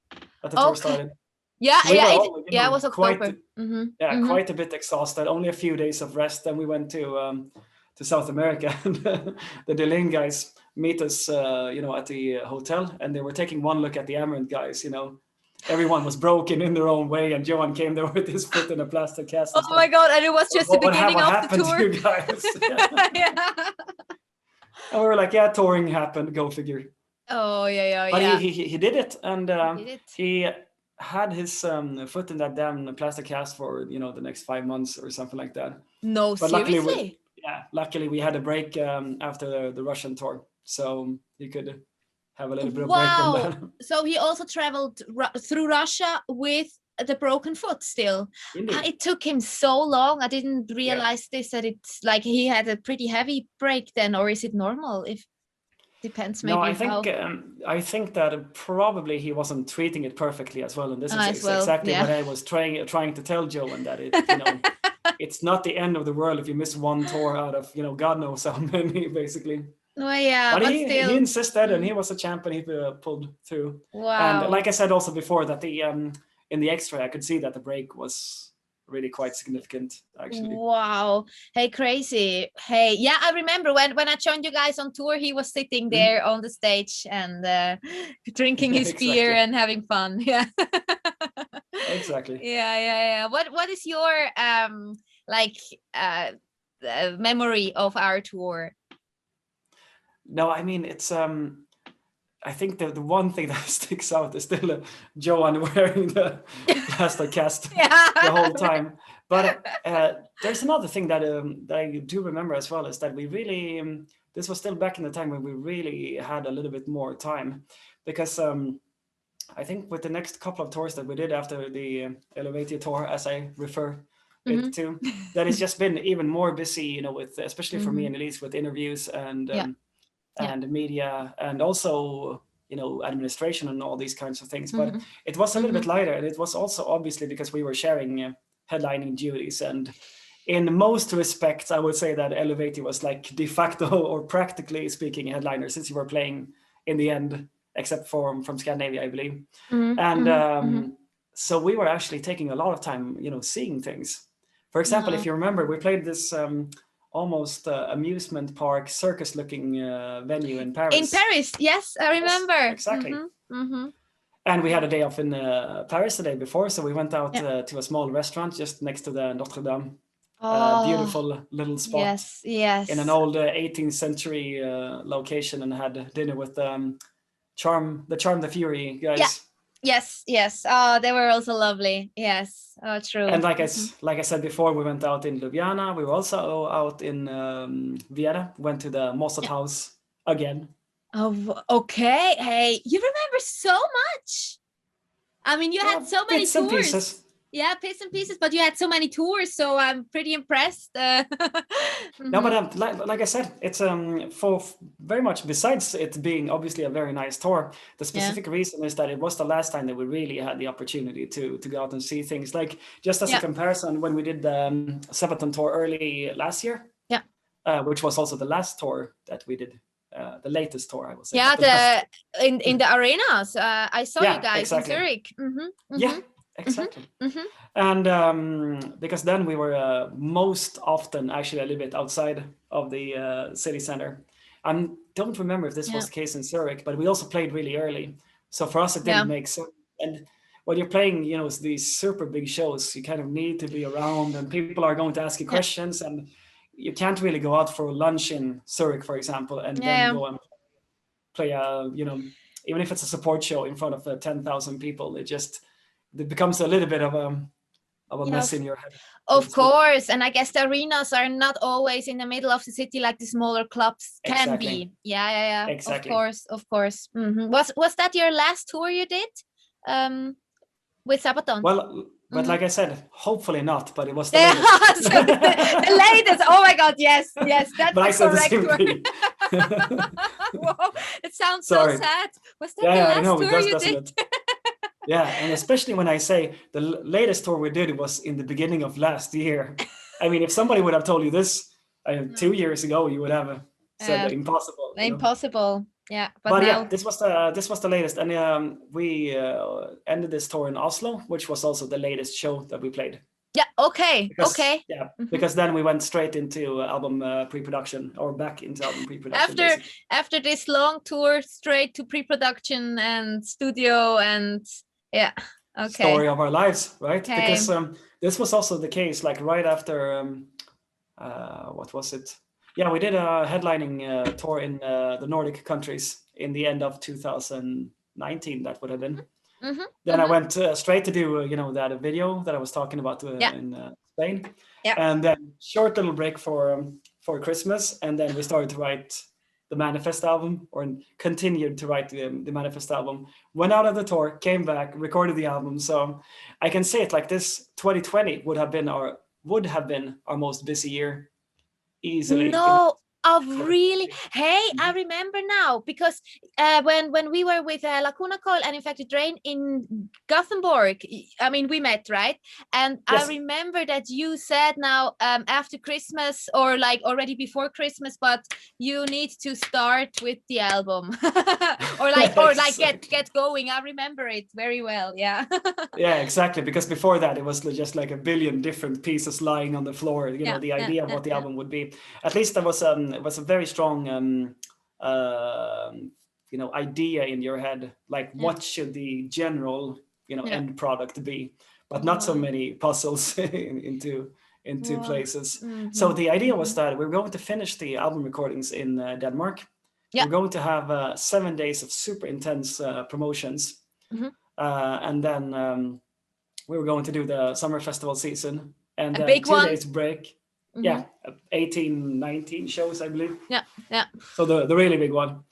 that the tour started? Yeah, we it was October. Quite a bit exhausted. Only a few days of rest. Then we went to South America. And the Delane guys meet us, you know, at the hotel, and they were taking one look at the Amaranthe guys, you know. Everyone was broken in their own way, and Johan came there with his foot in a plastic cast. Oh my God, and it was just the beginning of the tour. To you guys? And we were like, yeah, touring happened, go figure. Oh, yeah. But he did it, and he had his foot in that damn plastic cast for, you know, the next 5 months or something like that. No, but seriously? Luckily we had a break after the Russian tour, so he could have a little bit of break from that. So he also traveled through Russia with the broken foot still. It took him so long. I didn't realize this, that it's like he had a pretty heavy break then, or is it normal? If depends maybe. No, I think that probably he wasn't treating it perfectly as well, and this is exactly what I was trying to tell Johan, that it, you know, it's not the end of the world if you miss one tour out of, you know, God knows how many, basically. Oh yeah, but still, he insisted, and he was a champ, and he pulled through. Wow! And like I said also before, that the in the X-ray I could see that the break was really quite significant, actually. Wow! Hey, crazy! Hey, yeah, I remember when I joined you guys on tour, he was sitting there on the stage and drinking his beer and having fun. Yeah. Exactly. Yeah. What is your memory of our tour? No, I mean, it's I think the one thing that sticks out is still Johan wearing the plastic cast the whole time. But there's another thing that I do remember as well, is that we really this was still back in the time when we really had a little bit more time, because I think with the next couple of tours that we did after the Eluveitie tour, as I refer it to, that it's just been even more busy, you know, with, especially for me and Elise, with interviews and media, and also, you know, administration and all these kinds of things. But it was a little bit lighter, and it was also obviously because we were sharing headlining duties, and in most respects I would say that Eluveitie was like de facto, or practically speaking, headliner, since you were playing in the end, except from Scandinavia, I believe. So we were actually taking a lot of time, you know, seeing things. For example, if you remember, we played this almost amusement park, circus-looking venue in Paris. In Paris, yes, I remember. Yes, exactly. And we had a day off in Paris the day before, so we went out to a small restaurant just next to the Notre Dame. Beautiful little spot. Yes. In an old 18th century location, and had dinner with Charm the Fury guys. Yes. Oh, they were also lovely. Yes. Oh, true. And like I said before, we went out in Ljubljana. We were also out in Vienna. Went to the Mozart house again. Oh, okay. Hey, you remember so much. I mean, you had so many bits and tours. pieces. Yeah, bits and pieces, but you had so many tours, so I'm pretty impressed. No, but like I said, it's for very much, besides it being obviously a very nice tour, the specific reason is that it was the last time that we really had the opportunity to go out and see things. Like, just as a comparison, when we did the Sabaton tour early last year, which was also the last tour that we did, the latest tour, I would say. Yeah, in the arenas. I saw you guys in Zurich. Yeah. Exactly. And because then we were most often actually a little bit outside of the city center. I don't remember if this was the case in Zurich, but we also played really early. So for us, it didn't make sense. And when you're playing, you know, these super big shows, you kind of need to be around, and people are going to ask you questions, and you can't really go out for lunch in Zurich, for example, and then go and play a, you know, even if it's a support show in front of 10,000 people, it becomes a little bit of of a mess in your head. Of course, and I guess the arenas are not always in the middle of the city like the smaller clubs can be. Yeah. Exactly. Of course. Was that your last tour you did with Sabaton? Well, but like I said, hopefully not, but it was the latest. So the latest. Oh my God, yes, that's the correct word. Whoa, it sounds so sad. Was that the last tour you did? Yeah, and especially when I say the latest tour we did was in the beginning of last year. I mean, if somebody would have told you this 2 years ago, you would have said impossible. Impossible. Yeah, but now... yeah, this was the latest, and we ended this tour in Oslo, which was also the latest show that we played. Yeah. Okay. Yeah, because then we went straight into album pre-production, or back into album pre-production. After this long tour, straight to pre-production and studio and. Yeah. Okay. Story of our lives, right? Okay. Because this was also the case, like right after what was it? Yeah, we did a headlining tour in the Nordic countries in the end of 2019. That would have been. Then I went straight to do that video that I was talking about in Spain. Yeah. And then short little break for Christmas, and then we started to write the Manifest album, or continued to write the Manifest album. Went out of the tour, came back, recorded the album. So I can say it like this: 2020 would have been our most busy year, easily. No. Oh, really? Hey, I remember now, because when we were with Lacuna Coil and Infected Rain in Gothenburg, I mean, we met, right? And yes. I remember that you said now after Christmas, or like already before Christmas, but you need to start with the album or get going. I remember it very well. Yeah. Yeah, exactly. Because before that, it was just like a billion different pieces lying on the floor. The idea of what the album would be. At least there was it was a very strong idea in your head, like what should the general end product be, but not so many puzzles into places. So the idea was that we were going to finish the album recordings in Denmark. We're going to have 7 days of super intense promotions, and then we were going to do the summer festival season, and then 2 days break. Yeah, 18, 19 shows, I believe. Yeah. So the really big one.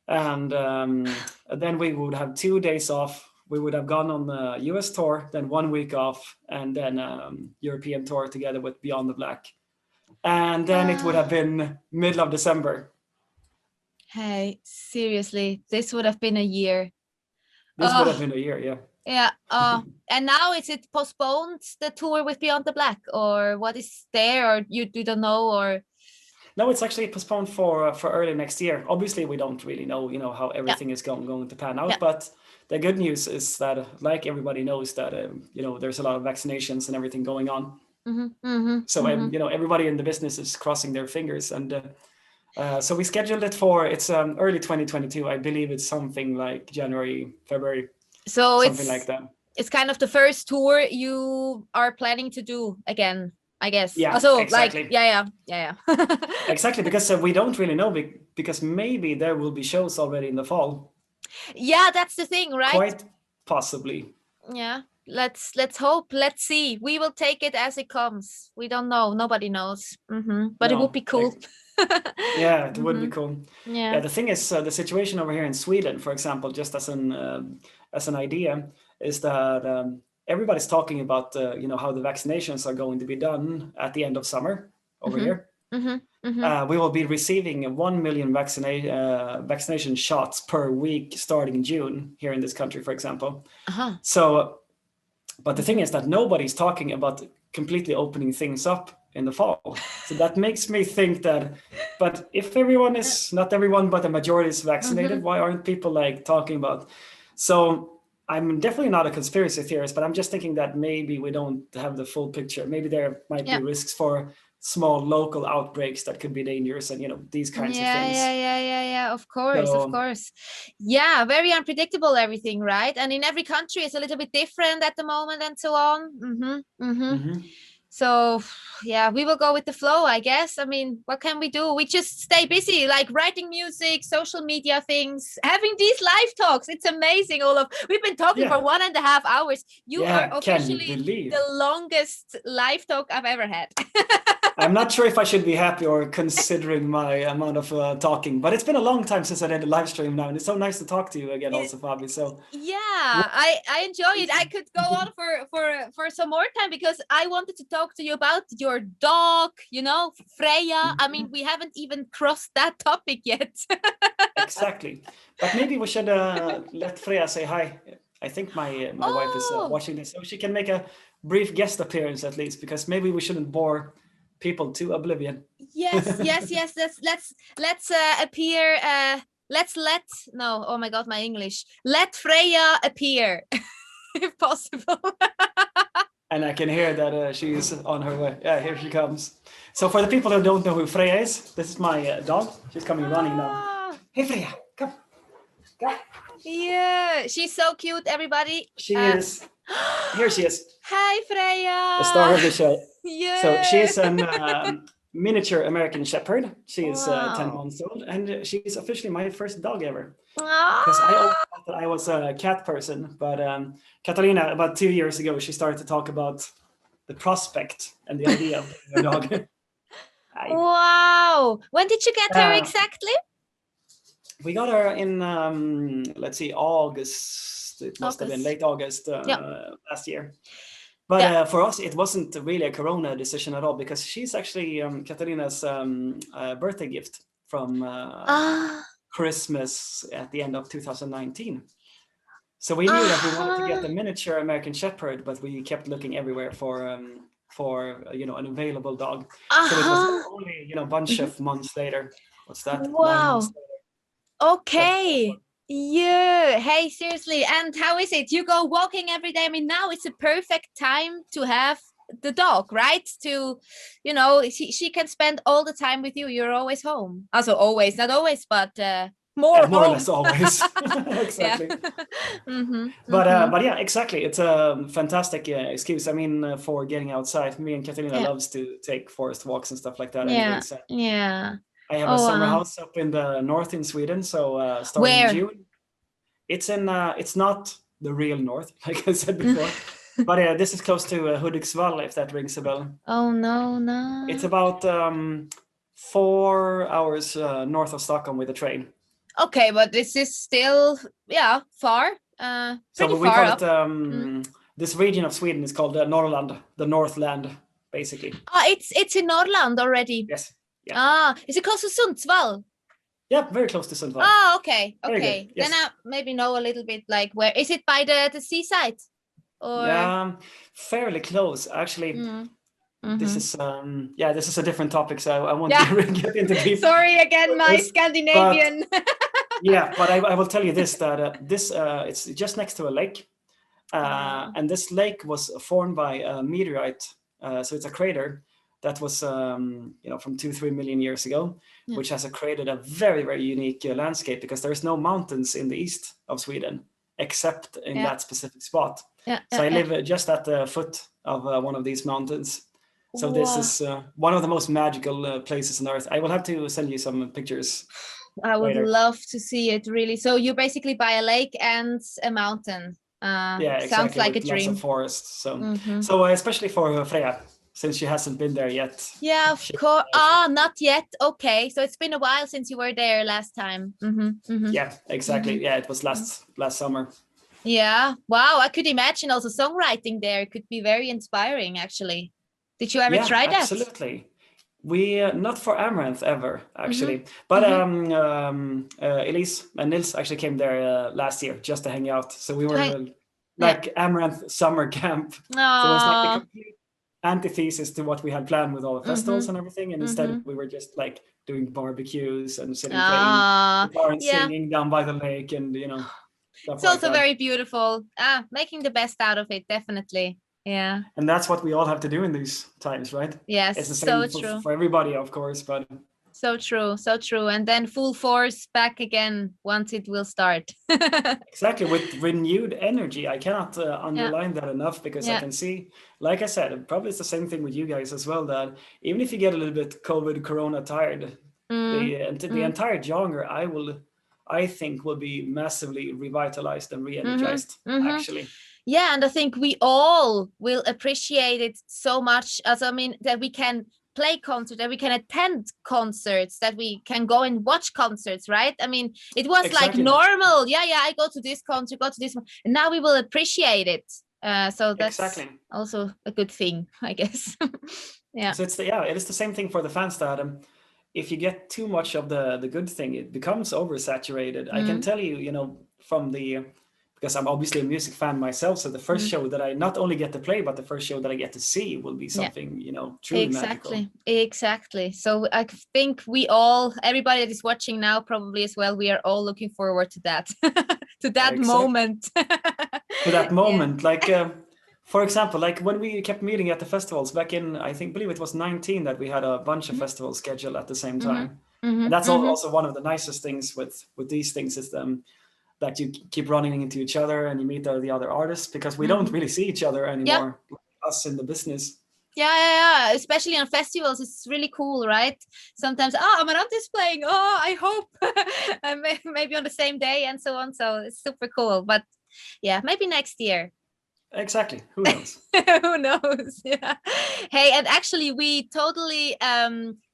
And then we would have 2 days off. We would have gone on the US tour, then 1 week off, and then European tour together with Beyond the Black. And then it would have been middle of December. Hey, seriously, this would have been a year. This would have been a year, yeah. Yeah. And now is it postponed, the tour with Beyond the Black, or what is there, or you don't know, or? No, it's actually postponed for early next year. Obviously, we don't really know, how everything is going to pan out. But the good news is that, like everybody knows, that there's a lot of vaccinations and everything going on. So everybody in the business is crossing their fingers, and so we scheduled it for early 2022. I believe it's something like January, February. So something like that. It's kind of the first tour you are planning to do again, I guess. Yeah, so exactly. Like, yeah. Exactly, because we don't really know, because maybe there will be shows already in the fall. Yeah, that's the thing, right? Quite possibly. Yeah, let's hope. Let's see. We will take it as it comes. We don't know. Nobody knows. But it would be cool. Yeah, it would be cool. Yeah. The thing is, the situation over here in Sweden, for example, just as an idea, is that everybody's talking about how the vaccinations are going to be done at the end of summer over here. We will be receiving 1 million vaccination shots per week starting in June here in this country, for example. So, but the thing is that nobody's talking about completely opening things up in the fall. So that makes me think that, but if everyone is, not everyone, but the majority is vaccinated, why aren't people talking about? So I'm definitely not a conspiracy theorist, but I'm just thinking that maybe we don't have the full picture. Maybe there might be risks for small local outbreaks that could be dangerous, and these kinds of things. Yeah. Of course. Yeah, very unpredictable everything, right? And in every country it's a little bit different at the moment, and so on. So yeah, we will go with the flow, I guess. I mean, what can we do? We just stay busy, like writing music, social media things, having these live talks. It's amazing, Olof. We've been talking for 1.5 hours. You are officially the longest live talk I've ever had. I'm not sure if I should be happy or considering my amount of talking, but it's been a long time since I did a live stream now, and it's so nice to talk to you again, also, Fabi. So yeah, I enjoy it. I could go on for some more time because I wanted to talk to you about your dog, you know, Freya. I mean, we haven't even crossed that topic yet. Exactly, but maybe we should let Freya say hi. I think my wife is watching this, so she can make a brief guest appearance at least, because maybe we shouldn't bore people to oblivion. Yes. Let's appear. No, oh my God, my English. Let Freya appear, if possible. And I can hear that she's on her way. Yeah, here she comes. So for the people who don't know who Freya is, this is my dog. She's coming running now. Hey Freya, come. Yeah, she's so cute, everybody. She is. Here she is. Hi, Freya. The star of the show. Yeah. So she's a miniature American Shepherd. She is 10 months old, and she's officially my first dog ever. Because I always thought that I was a cat person, but Katarina, about 2 years ago, she started to talk about the prospect and the idea of a dog. Wow. When did you get her exactly? We got her in, let's see, August. It must have been late August last year. But for us, it wasn't really a Corona decision at all, because she's actually Katarina's birthday gift from Christmas at the end of 2019. So we knew that we wanted to get the miniature American Shepherd, but we kept looking everywhere for an available dog. So it was only a bunch of months later. What's that? Wow. Okay. Yeah. Hey, seriously. And how is it? You go walking every day. I mean, now it's a perfect time to have the dog, right? To, she can spend all the time with you. You're always home. Also always, not always, but more or less always. Exactly. But yeah, exactly. It's a fantastic excuse. I mean, for getting outside. Me and Katarina loves to take forest walks and stuff like that. Yeah. I have a summer house up in the north in Sweden, so starting in June. It's in. It's not the real north, like I said before, but this is close to Hudiksvall, if that rings a bell. Oh no! It's about 4 hours north of Stockholm with a train. Okay, but this is still far. So we call it this region of Sweden is called Norrland, the Northland, basically. It's in Norrland already. Yes. Yeah. Is it close to Sundsvall? Yeah, very close to Sundsvall. Oh, okay. Yes. Then I maybe know a little bit, like, where is it, by the seaside? Or yeah, fairly close actually. This is this is a different topic, so I won't get into deep. Sorry again, my Scandinavian. But I will tell you this, that it's just next to a lake, and this lake was formed by a meteorite, so it's a crater that was from 2-3 million years ago, which has created a very, very unique landscape, because there's no mountains in the east of Sweden except in that specific spot. So I live just at the foot of one of these mountains. So this is one of the most magical places on earth. I will have to send you some pictures. I would love to see it, really. So you're basically by a lake and a mountain. Exactly. Sounds like with a dream. Lots of forests. So especially for Freya, since she hasn't been there yet. Yeah, of course. Not yet. Okay, so it's been a while since you were there last time. Yeah, exactly. Yeah, it was last summer. Yeah. Wow, I could imagine also songwriting there. It could be very inspiring, actually. Did you ever try that? Absolutely. We not for Amaranthe ever, actually, but Elise and Nils actually came there last year just to hang out. So we were like Amaranthe summer camp. So it was like the complete antithesis to what we had planned with all the festivals and everything, and instead we were just like doing barbecues and sitting playing guitar and singing down by the lake, and it's also very beautiful. Making the best out of it, definitely. Yeah, and that's what we all have to do in these times, right? Yes, it's the same for everybody, of course, but So true, so true. And then full force back again once it will start. Exactly, with renewed energy. I cannot Yeah, underline that enough, because I yeah. can see, like I said, and probably it's the same thing with you guys as well, that even if you get a little bit COVID, Corona tired, Mm, the mm, entire genre, I think, will be massively revitalized and mm-hmm, re-energized, mm-hmm. actually. Yeah, and I think we all will appreciate it so much, as I mean, that we can play concerts, that we can attend concerts, that we can go and watch concerts, right? I mean, it was like Exactly, normal. Yeah, yeah, I go to this concert, go to this one, and now we will appreciate it. So that's exactly. also a good thing, I guess. Yeah. So it is the same thing for the fans, that if you get too much of the good thing, it becomes oversaturated. I can Mm, tell you, because I'm obviously a music fan myself, so the first mm. show that I not only get to play, but the first show that I get to see will be Yeah. something, truly magical. Exactly, exactly. So I think we all, everybody that is watching now, probably as well, we are all looking forward to that, to that Exactly. moment. To that Yeah. moment, like for example, like when we kept meeting at the festivals back in, believe it was 19, that we had a bunch of Mhm, festivals scheduled at the same mhm, time. And mhm, that's mhm. also one of the nicest things with these things, is that you keep running into each other and you meet the other artists, because we don't Mhm. really see each other Yeah, anymore, like us in the business. yeah, yeah, yeah. Especially on festivals, it's really cool, right? Sometimes, oh, Amaranthe is playing. Oh, I hope, and maybe on the same day and so on. So it's super cool. But yeah, maybe next year. Exactly. Who knows? Who knows? Yeah. Hey, and actually, we totally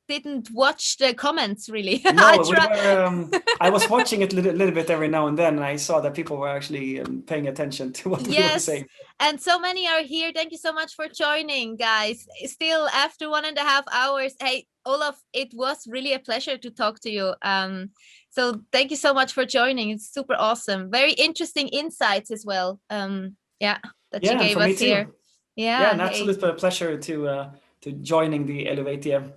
didn't watch the comments really. I No, we try. were. I was watching it a little bit every now and then, and I saw that people were actually paying attention to what we were Yes, saying. and so many are here. Thank you so much for joining, guys. Still after 1.5 hours. Hey, Olof, it was really a pleasure to talk to you. So thank you so much for joining. It's super awesome. Very interesting insights as well. Yeah, that you Yeah, and gave for me us here. too. Yeah, Yeah, an hey. absolute pleasure to joining the Eluveitie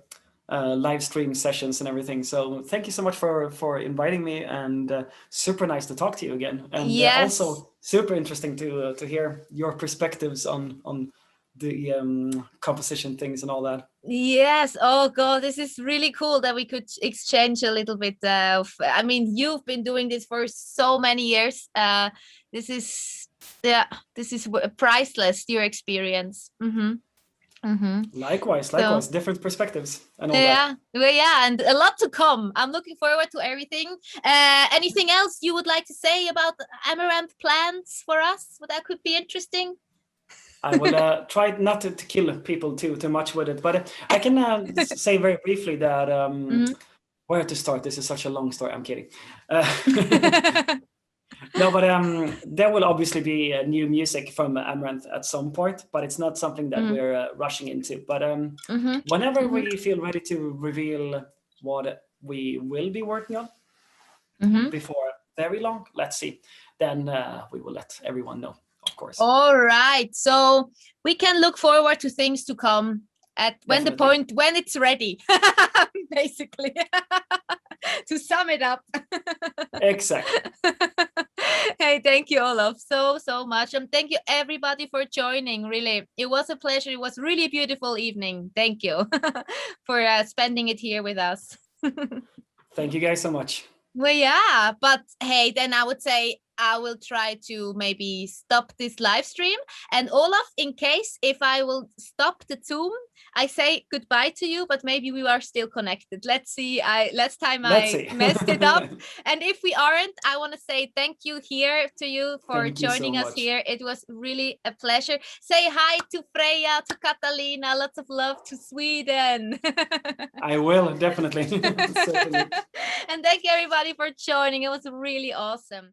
live stream sessions and everything. So thank you so much for inviting me, and super nice to talk to you again, and Yes. also super interesting to hear your perspectives on the composition things and all that. Yes. Oh God, this is really cool that we could exchange a little bit of, I mean, you've been doing this for so many years. This is, yeah, this is priceless, your experience. Mm-hmm. Mm-hmm. So Likewise, different perspectives and all that. yeah, well, yeah, and a lot to come. I'm looking forward to everything. Anything else you would like to say about Amaranth plans for us? Well, that could be interesting. I will try not to kill people too much with it, but I can say very briefly that Mhm. where to start. This is such a long story. I'm kidding. No, but there will obviously be new music from Amaranth at some point, but it's not something that Mm. we're rushing into. But Mhm. whenever Mhm. we feel ready to reveal what we will be working on Mhm. before very long, let's see, then we will let everyone know, of course. All right. So we can look forward to things to come at Definitely. when it's ready, basically. To sum it up. Exactly. Hey, thank you, Olof, so much. And thank you everybody for joining. Really, it was a pleasure. It was really a beautiful evening. Thank you for spending it here with us. Thank you guys so much. Well, yeah, but hey, then I would say I will try to maybe stop this live stream. And Olof, in case if I will stop the Zoom, I say goodbye to you, but maybe we are still connected. Let's see. Last time Let's I see. messed it up. And if we aren't, I want to say thank you here to you for Thank you so joining us much. here. It was really a pleasure. Say hi to Freya, to Catalina. Lots of love to Sweden. I will, definitely. Certainly. And thank you everybody for joining. It was really awesome.